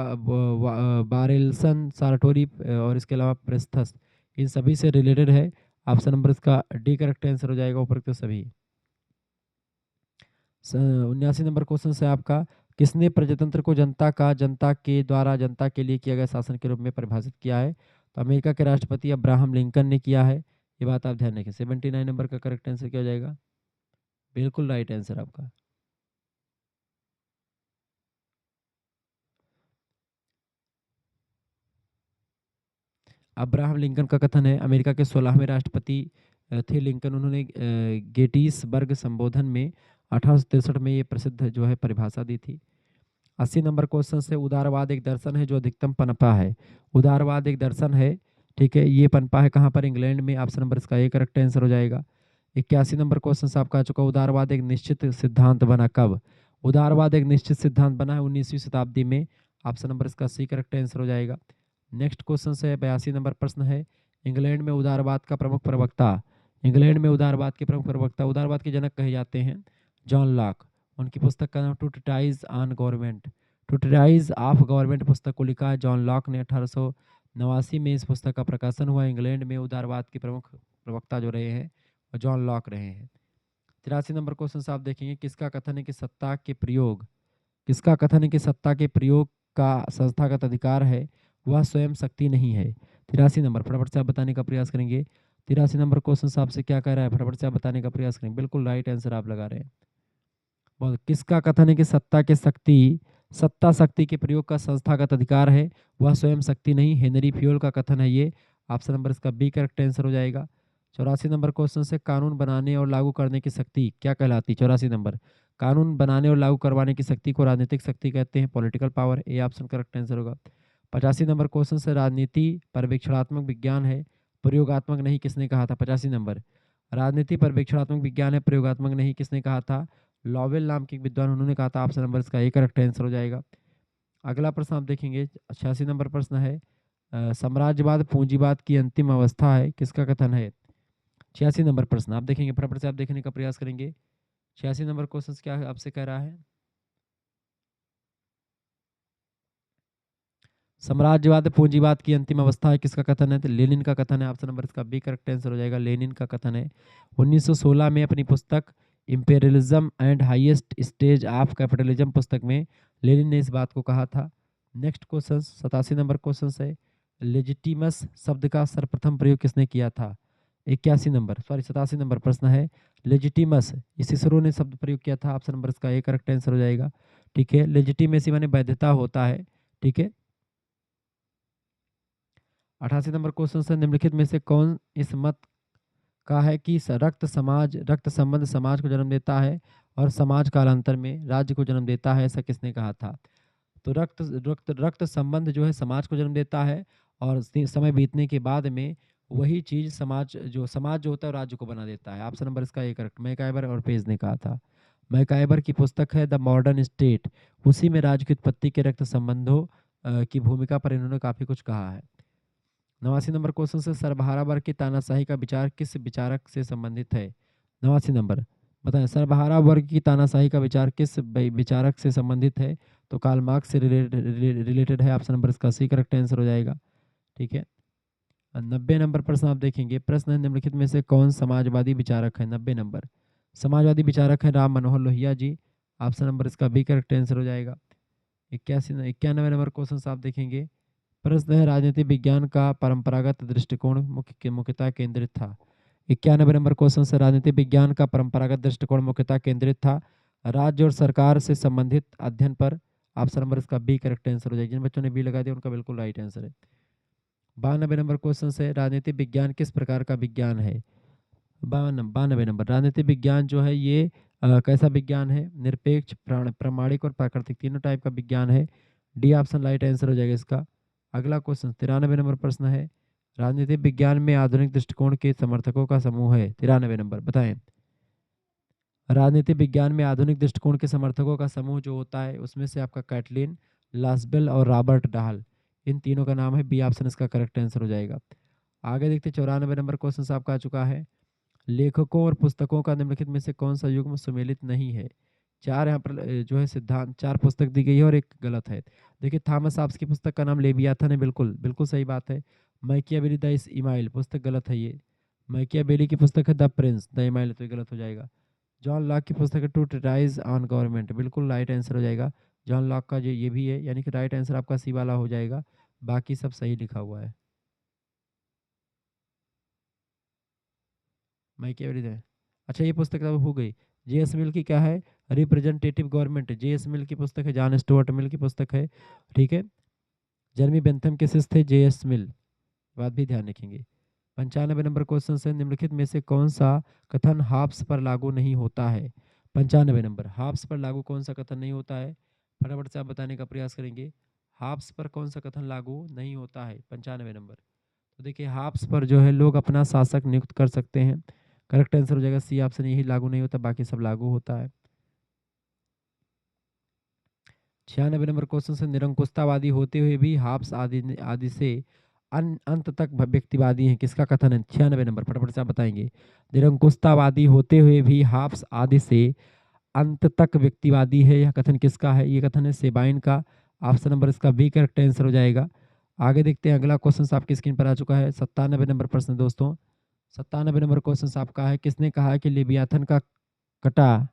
बारेल्सन, साराटोरी और इसके अलावा प्रेस्थस, इन सभी से रिलेटेड है। ऑप्शन नंबर इसका डी करेक्ट आंसर हो जाएगा, उपरोक्त सभी। 79 नंबर क्वेश्चन है आपका, किसने प्रजातंत्र को जनता के द्वारा जनता के लिए किया गया शासन के रूप में परिभाषित किया है? तो अमेरिका के राष्ट्रपति अब्राहम लिंकन ने किया है। ये बात आप ध्यान रखें। 79 नंबर का करेक्ट आंसर क्या हो जाएगा? बिल्कुल राइट आंसर आपका। अब्राहम लिंकन का कथन है, अमेरिका के 16वें राष्ट्रपति थे लिंकन। उन्होंने गेटिसबर्ग संबोधन में 1863 में ये प्रसिद्ध जो है परिभाषा दी थी। 80 नंबर क्वेश्चन से, उदारवाद एक दर्शन है जो अधिकतम पनपा है। उदारवाद एक दर्शन है, ठीक है, ये पनपा है कहाँ पर? इंग्लैंड में। ऑप्शन नंबर इसका ए करेक्ट आंसर हो जाएगा। 81 नंबर क्वेश्चन से आपका आ चुका, उदारवाद एक निश्चित सिद्धांत बना कब? उदारवाद एक निश्चित सिद्धांत बना है 19वीं शताब्दी में। ऑप्शन नंबर इसका सी करेक्ट आंसर हो जाएगा। नेक्स्ट क्वेश्चन से 82 नंबर प्रश्न है, इंग्लैंड में उदारवाद का प्रमुख प्रवक्ता, इंग्लैंड में उदारवाद के प्रमुख प्रवक्ता, उदारवाद के जनक कहे जाते हैं जॉन लॉक। उनकी पुस्तक का नाम two treatise on government, two treatise of government पुस्तक को लिखा है जॉन लॉक ने। 1889 में इस पुस्तक का प्रकाशन हुआ। इंग्लैंड में उदारवाद के प्रमुख प्रवक्ता जो रहे हैं वो जॉन लॉक रहे हैं। 83 नंबर क्वेश्चन से आप देखेंगे, किसका कथन है कि सत्ता के प्रयोग, किसका कथन है कि सत्ता के प्रयोग का संस्थागत अधिकार है, वह स्वयं शक्ति नहीं है? 83 नंबर, फटाफट से आप बताने का प्रयास करेंगे। 83 नंबर क्वेश्चन से आपसे क्या कह रहा है, फटाफट से आप बताने का प्रयास करेंगे। बिल्कुल राइट आंसर आप लगा रहे हैं। बहुत, किसका कथन है कि सत्ता शक्ति के प्रयोग का संस्थागत अधिकार है, वह स्वयं शक्ति नहीं? हेनरी फ्योल का कथन है ये। ऑप्शन नंबर इसका बी करेक्ट आंसर हो जाएगा। 84 नंबर क्वेश्चन से, कानून बनाने और लागू करने की शक्ति क्या कहलाती? 84 नंबर, कानून बनाने और लागू करवाने की शक्ति को राजनीतिक शक्ति कहते हैं, political power. A option correct answer होगा। 85 नंबर क्वेश्चन से, राजनीति पर्यवेक्षणात्मक विज्ञान है, प्रयोगात्मक नहीं, किसने कहा था? 85 नंबर, राजनीति पर्यवेक्षणात्मक विज्ञान है, प्रयोगात्मक नहीं, किसने कहा था? लॉवेल नाम के एक विद्वान, उन्होंने कहा था। ऑप्शन नंबर इसका ए करेक्ट आंसर हो जाएगा। अगला प्रश्न आप देखेंगे, 86 नंबर प्रश्न है, साम्राज्यवाद पूंजीवाद की अंतिम अवस्था है, किसका कथन है? 86 नंबर प्रश्न आप देखेंगे, फटाफट से आप देखने का प्रयास करेंगे। 86 नंबर क्वेश्चन क्या आपसे कह रहा है? साम्राज्यवाद पूंजीवाद की अंतिम अवस्था है, किसका कथन है? तो लेनिन का कथन है। ऑप्शन नंबर इसका बी करेक्ट आंसर हो जाएगा, लेनिन का कथन है। 1916 में अपनी पुस्तक imperialism and highest stage of capitalism पुस्तक में लेनिन ने इस बात को कहा था। नेक्स्ट क्वेश्चन 87 नंबर क्वेश्चन है, लेजिटिमस शब्द का सर्वप्रथम प्रयोग किसने किया था? 87 नंबर प्रश्न है, लेजिटिमस सिसरो ने शब्द प्रयोग किया था। ऑप्शन नंबर इसका ए करेक्ट आंसर हो जाएगा, ठीक है। लेजिटिमेसी माने वैधता होता है, ठीक है। 88 नंबर क्वेश्चन से, निम्नलिखित में से कौन इस मत का है कि रक्त संबंध समाज को जन्म देता है और समाज कालांतर में राज्य को जन्म देता है, ऐसा किसने कहा था? तो रक्त संबंध जो है समाज को जन्म देता है और समय बीतने के बाद में वही चीज समाज जो होता है राज्य को बना देता है। ऑप्शन नंबर इसका ए करेक्ट, मैकाइबर और पेज ने कहा था। मैकाइबर की पुस्तक है द मॉडर्न स्टेट, उसी में राज्य की उत्पत्ति के रक्त संबंधों की भूमिका पर इन्होंने काफी कुछ कहा है। 89 नंबर क्वेश्चन से, सर्वहारा वर्ग की तानाशाही का विचार किस विचारक से संबंधित है? 89 नंबर, बताएं सर्वहारा वर्ग की तानाशाही का विचार किस विचारक से संबंधित है? तो कार्ल मार्क्स से रिलेटेड है। ऑप्शन नंबर इसका सी करेक्ट आंसर हो जाएगा, ठीक है। 90 नंबर प्रश्न आप देखेंगे, प्रश्न है, निम्नलिखित में से कौन समाजवादी विचारक है? 90 नंबर, समाजवादी विचारक है राम मनोहर लोहिया जी। ऑप्शन नंबर इसका बी करेक्ट आंसर हो जाएगा। 91 नंबर क्वेश्चन आप देखेंगे, प्रश्न है, राजनीति विज्ञान का परंपरागत दृष्टिकोण मुख्यतः केंद्रित था। 91 नंबर क्वेश्चन से, राजनीति विज्ञान का परंपरागत दृष्टिकोण मुख्यतः केंद्रित था राज्य और सरकार से संबंधित अध्ययन पर। ऑप्शन नंबर इसका बी करेक्ट आंसर हो जाएगा। जिन बच्चों ने बी लगा दिया उनका बिल्कुल राइट आंसर है। 92 नंबर क्वेश्चन से, राजनीति विज्ञान किस प्रकार का विज्ञान है? 92 नंबर, राजनीति विज्ञान जो है ये कैसा विज्ञान है? निरपेक्ष, प्रामाणिक और प्राकृतिक, तीनों टाइप का विज्ञान है। डी ऑप्शन राइट आंसर हो जाएगा इसका। अगला क्वेश्चन 93 नंबर प्रश्न है, राजनीतिक विज्ञान में आधुनिक दृष्टिकोण के समर्थकों का समूह है। 93 नंबर, बताएं राजनीतिक विज्ञान में आधुनिक दृष्टिकोण के समर्थकों का समूह जो होता है उसमें से आपका कैटलिन लासबेल और रॉबर्ट डाहल, इन तीनों का नाम है, बी ऑप्शन इसका करेक्ट आंसर हो जाएगा। आगे देखते 94 नंबर क्वेश्चन आपका आ चुका है। लेखकों और पुस्तकों का निम्नलिखित में से कौन सा युग्म सुमेलित नहीं है? चार यहाँ पर जो है सिद्धांत, चार पुस्तक दी गई है और एक गलत है। देखिए थॉमस हॉब्स की पुस्तक का नाम लेवियाथन है, बिल्कुल बिल्कुल सही बात है। मैकियावेली द इमाइल पुस्तक गलत है ये। मैकियावेली की पुस्तक है द प्रिंस, द इमाइल तो ये गलत हो जाएगा। जॉन लॉक की पुस्तक है टू ट्राइज ऑन गवर्नमेंट, बिल्कुल राइट आंसर हो जाएगा। जॉन लॉक का जो ये भी है, यानी कि राइट आंसर आपका सी वाला हो जाएगा, बाकी सब सही लिखा हुआ है। मैकियावेली है। अच्छा ये पुस्तक अब हो गई। जे.एस. मिल की क्या है? Representative government, JS. मिल की पुस्तक है, जॉन स्टुअर्ट मिल की पुस्तक है, ठीक है। जर्मी बेंथम के शिष्य थे जे.एस. मिल, बात भी ध्यान रखेंगे। 95 नंबर क्वेश्चन से निम्नलिखित में से कौन सा कथन हाप्स पर लागू नहीं होता है? 95 नंबर, हाप्स पर लागू कौन सा कथन नहीं होता है? फटाफट से आप बताने का प्रयास करेंगे। हाप्स पर कौन सा कथन लागू नहीं होता है? 95 नंबर। तो देखिए हाप्स पर जो है लोग अपना शासक नियुक्त कर सकते हैं, करेक्ट आंसर हो जाएगा सी ऑप्शन, यही लागू नहीं होता, बाकी सब लागू होता है। 96 नंबर क्वेश्चन से निरंकुशतावादी होते हुए भी हाप्स आदि आदि से अंत तक व्यक्तिवादी हैं, किसका कथन है? 96 नंबर, फटाफट से आप बताएंगे। निरंकुशतावादी होते हुए भी हाप्स आदि से अंत तक व्यक्तिवादी है, यह कथन किसका है? ये कथन है सेबाइन का, ऑप्शन नंबर इसका बी करेक्ट आंसर हो जाएगा। आगे देखते हैं अगला क्वेश्चन आपकी स्क्रीन पर आ चुका है। 97 नंबर प्रश्न दोस्तों, 97 नंबर क्वेश्चन आपका है, किसने कहा कि कटा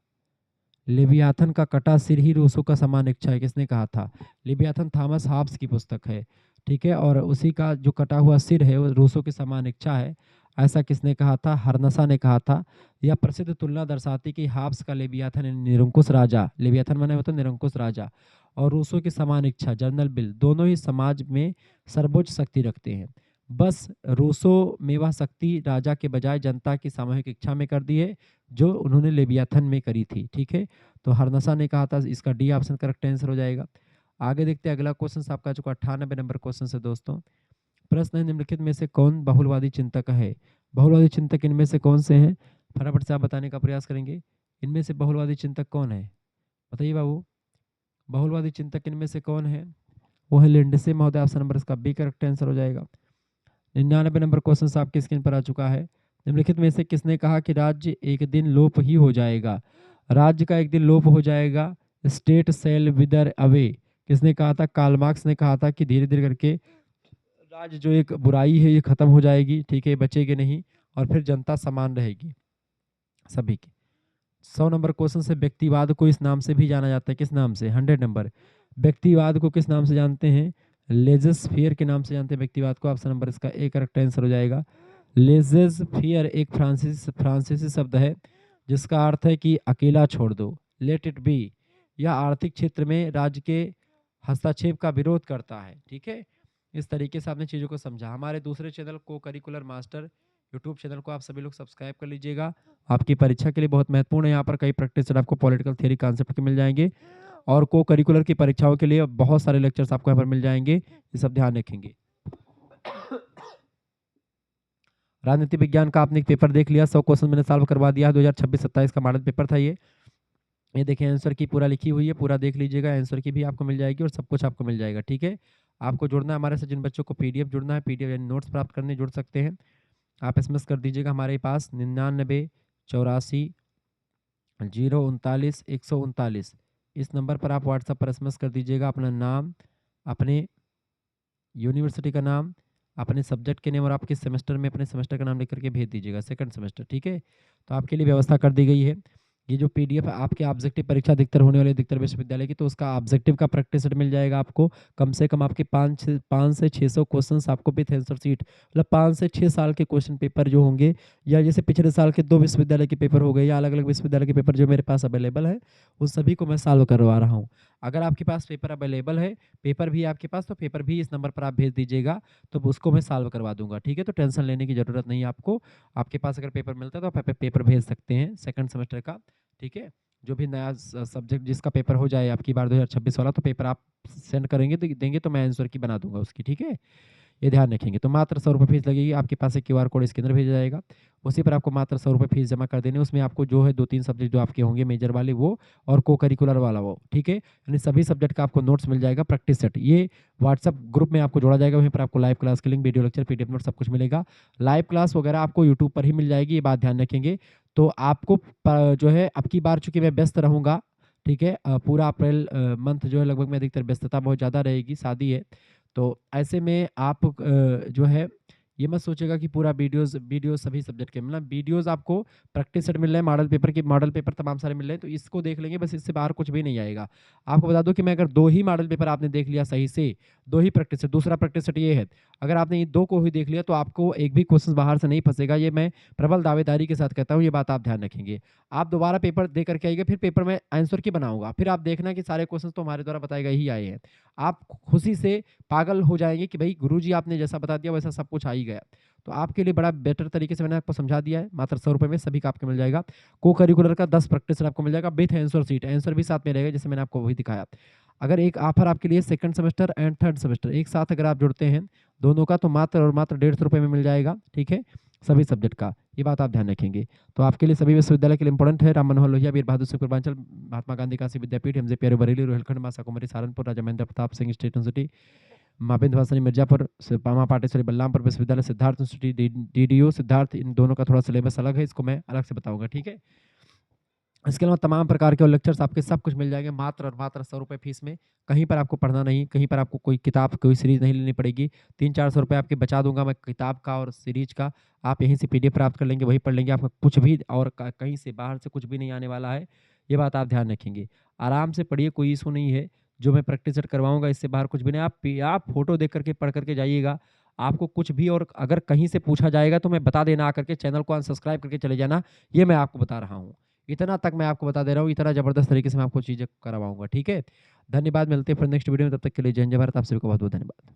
लेवियाथन का कटा सिर ही रूसो का समान इच्छा है? किसने कहा था? लेवियाथन थॉमस हॉब्स की पुस्तक है, ठीक है, और उसी का जो कटा हुआ सिर है वो रूसो की समान इच्छा है, ऐसा किसने कहा था? हरनसा ने कहा था। यह प्रसिद्ध तुलना दर्शाती कि हॉब्स का लेवियाथन निरंकुश राजा, लेवियाथन माने होता निरंकुश राजा, और रूसो की समान इच्छा जनरल बिल, दोनों ही समाज में सर्वोच्च शक्ति रखते हैं। बस रूसो में वह शक्ति राजा के बजाय जनता की सामूहिक इच्छा में कर दी है, जो उन्होंने लेवियाथन में करी थी, ठीक है। तो हरनसा ने कहा था, इसका डी ऑप्शन करेक्ट आंसर हो जाएगा। आगे देखते हैं अगला क्वेश्चन आपका चुका 98 नंबर क्वेश्चन से दोस्तों। प्रश्न है, निम्नलिखित में से कौन बहुलवादी चिंतक है? बहुलवादी चिंतक इनमें से कौन से हैं? फटाफट से आप बताने का प्रयास करेंगे। इनमें से बहुलवादी चिंतक कौन है? बताइए बाबू, बहुलवादी चिंतक इनमें से कौन है? वो है लिंडसे महोदय, ऑप्शन नंबर इसका बी करेक्ट आंसर हो जाएगा। 99 नंबर क्वेश्चन आपकी स्क्रीन पर आ चुका है। निम्नलिखित में से किसने कहा कि राज्य एक दिन लोप ही हो जाएगा? राज्य का एक दिन लोप हो जाएगा, स्टेट सेल विदर अवे, किसने कहा था? कार्ल मार्क्स ने कहा था कि धीरे धीरे करके राज्य जो एक बुराई है ये खत्म हो जाएगी, ठीक है, बचेगी नहीं, और फिर जनता समान रहेगी सभी की। 100 नंबर क्वेश्चन से, व्यक्तिवाद को इस नाम से भी जाना जाता है, किस नाम से? 100 नंबर, व्यक्तिवाद को किस नाम से जानते हैं? लेजस फियर के नाम से जानते हैं व्यक्तिवाद को, ऑप्शन नंबर इसका ए करेक्ट आंसर हो जाएगा। लेजस फियर एक फ्रांसीसी शब्द है जिसका अर्थ है कि अकेला छोड़ दो, लेट इट बी। यह आर्थिक क्षेत्र में राज्य के हस्तक्षेप का विरोध करता है, ठीक है। इस तरीके से आपने चीज़ों को समझा। हमारे दूसरे चैनल को करिकुलर मास्टर यूट्यूब चैनल को आप सभी लोग सब्सक्राइब कर लीजिएगा, आपकी परीक्षा के लिए बहुत महत्वपूर्ण है। यहाँ पर कई प्रैक्टिस सेट आपको पॉलिटिकल थ्योरी कॉन्सेप्ट के मिल जाएंगे, और को करिकुलर की परीक्षाओं के लिए बहुत सारे लेक्चर्स आपको यहाँ पर मिल जाएंगे, ये सब ध्यान रखेंगे। राजनीति विज्ञान का आपने एक पेपर देख लिया, 100 क्वेश्चन मैंने सॉल्व करवा दिया है, 2026-27 का मॉडल पेपर था ये देखिए आंसर की पूरा लिखी हुई है, पूरा देख लीजिएगा, आंसर की भी आपको मिल जाएगी और सब कुछ आपको मिल जाएगा, ठीक है। आपको जुड़ना है हमारे से, जिन बच्चों को पीडीएफ जुड़ना है, पीडीएफ यानी नोट्स प्राप्त करने जुड़ सकते हैं, आप एसएमएस कर दीजिएगा हमारे पास 99 84 039 139, इस नंबर पर आप व्हाट्सएप पर एसएमएस कर दीजिएगा, अपना नाम, अपने यूनिवर्सिटी का नाम, अपने सब्जेक्ट के नेम, और आप किस सेमेस्टर में अपने सेमेस्टर का नाम लिख करके भेज दीजिएगा, सेकंड सेमेस्टर, ठीक है। तो आपके लिए व्यवस्था कर दी गई है। ये जो पीडीएफ है आपके ऑब्जेक्टिव परीक्षा अधिकतर होने वाली अधिकतर विश्वविद्यालय की, तो उसका ऑब्जेक्टिव का प्रैक्टिस सेट मिल जाएगा आपको, कम से कम आपके 5 से 600 क्वेश्चन आपको विथ आंसर सीट, मतलब 5 से 6 साल के क्वेश्चन पेपर जो होंगे, या जैसे पिछले साल के 2 विश्वविद्यालय के पेपर हो गए, या अलग अलग विश्वविद्यालय के पेपर जो मेरे पास अवेलेबल है, उन सभी को मैं सॉल्व करवा रहा हूँ। अगर आपके पास पेपर अवेलेबल है, पेपर भी आपके पास, तो पेपर भी इस नंबर पर आप भेज दीजिएगा, तो उसको मैं सॉल्व करवा दूंगा, ठीक है। तो टेंशन लेने की जरूरत नहीं है आपको, आपके पास अगर पेपर मिलता है तो आप पेपर भेज सकते हैं सेकंड सेमेस्टर का, ठीक है। जो भी नया सब्जेक्ट जिसका पेपर हो जाए आपकी बार 2026 वाला, तो पेपर आप सेंड करेंगे तो देंगे, तो मैं आंसर की बना दूंगा उसकी, ठीक है। ये ध्यान रखेंगे। तो मात्र 100 रुपये फीस लगेगी, आपके पास एक क्यूआर कोड स्कैनर भेजा जाएगा, उसी पर आपको मात्र 100 रुपये फीस जमा कर देने। उसमें आपको जो है 2-3 सब्जेक्ट जो आपके होंगे मेजर वाले वो, और को करिकुलर वाला वो, ठीक है? यानी सभी सब्जेक्ट का आपको नोट्स मिल जाएगा, प्रैक्टिस सेट। ये व्हाट्सएप ग्रुप में आपको जोड़ा जाएगा, वहीं पर आपको लाइव क्लास की link, video lecture, PDF note सब कुछ मिलेगा। लाइव क्लास वगैरह आपको यूट्यूब पर ही मिल जाएगी, ये बात ध्यान रखेंगे। तो आपको जो है अब की बार चूँकि मैं व्यस्त रहूँगा, ठीक है? पूरा अप्रैल मंथ जो है लगभग में अधिकतर व्यस्तता बहुत ज़्यादा रहेगी, शादी है। तो ऐसे में आप जो है ये मत सोचिएगा कि पूरा वीडियोज़ सभी सब्जेक्ट के, मतलब वीडियोज़ आपको प्रैक्टिस सेट मिल रहे हैं, मॉडल पेपर तमाम सारे मिल रहे हैं, तो इसको देख लेंगे, बस इससे बाहर कुछ भी नहीं आएगा। आपको बता दूँ कि मैं अगर 2 ही मॉडल पेपर आपने देख लिया सही से, 2 ही प्रैक्टिस सेट, दूसरा प्रैक्टिस सेट ये है। अगर आपने ये 2 को ही देख लिया तो आपको एक भी क्वेश्चन बाहर से नहीं फँसेगा, ये मैं प्रबल दावेदारी के साथ कहता हूँ, ये बात आप ध्यान रखेंगे। आप दोबारा पेपर दे करके आइएगा, फिर पेपर में आंसर की बनाऊँगा, फिर आप देखना कि सारे क्वेश्चन तो हमारे द्वारा बताए गए ही आए हैं। आप खुशी से पागल हो जाएँगे कि भई गुरुजी आपने जैसा बता दिया वैसा सब कुछ आ ही गया। तो आपके लिए बड़ा बेटर तरीके से मैंने आपको समझा दिया है, मात्र 100 रुपए में सभी का आपको मिल जाएगा। को-करिकुलर का 10 प्रैक्टिस सेट आपको मिल जाएगा विथ आंसर शीट, आंसर भी साथ में रहेगा जैसे मैंने आपको वही दिखाया। अगर एक ऑफर आपके लिए second semester and third semester एक साथ अगर आप जुड़ते हैं, दोनों का तो मात्र और मात्र 150 रुपए में मिल जाएगा, ठीक है? सभी सब्जेक्ट का, ये बात आप ध्यान रखेंगे। तो आपके लिए सभी विश्वविद्यालय के लिए इम्पोर्टेंट है, राम मनोहर लोहिया, वीर बहादुर सिंह पूर्वांचल, महात्मा गांधी काशी विद्यापीठ, एमजे पीरू बरेली, रोहिलखंड, मासा कुमारी सहारनपुर, राजा महेंद्र प्रताप सिंह स्टेट यूनिवर्सिटी, माँ विंध्यवासिनी मिर्जापुर, मामा पाटेश्वरी बलरामपुर विश्वविद्यालय, सिद्धार्थ यूनिवर्सिटी, डीडीयू सिद्धार्थ, इन दोनों का थोड़ा सिलेबस अलग है, इसको मैं अलग से बताऊंगा, ठीक है? इसके अलावा तमाम प्रकार के और लेक्चर्स आपके सब कुछ मिल जाएंगे मात्र और मात्र 100 रुपये फीस में। कहीं पर आपको पढ़ना नहीं, कहीं पर आपको कोई किताब, कोई सीरीज़ नहीं लेनी पड़ेगी। 300-400 रुपये आपके बचा दूँगा मैं किताब का और सीरीज़ का। आप यहीं से पीडीएफ प्राप्त कर लेंगे, वही पढ़ लेंगे। आपका कुछ भी और क कहीं से बाहर से कुछ भी नहीं आने वाला है। ये बात आप ध्यान रखेंगे। आराम से पढ़िए, कोई इश्यू नहीं है। जो मैं प्रैक्टिस सेट करवाऊँगा, इससे बाहर कुछ भी नहीं। आप फ़ोटो देख कर के, पढ़ कर के जाइएगा। आपको कुछ भी और अगर कहीं से पूछा जाएगा, तो मैं बता देना आकर के, चैनल को अनसब्सक्राइब करके चले जाना। ये मैं आपको बता रहा हूँ। इतना तक मैं आपको बता दे रहा हूँ, इतना ज़बरदस्त तरीके से मैं आपको चीज़ें करवाऊँगा, ठीक है? धन्यवाद, मिलते हैं फिर नेक्स्ट वीडियो में, तब तक के लिए जय हिंद, जय भारत। आप सभी को बहुत-बहुत धन्यवाद।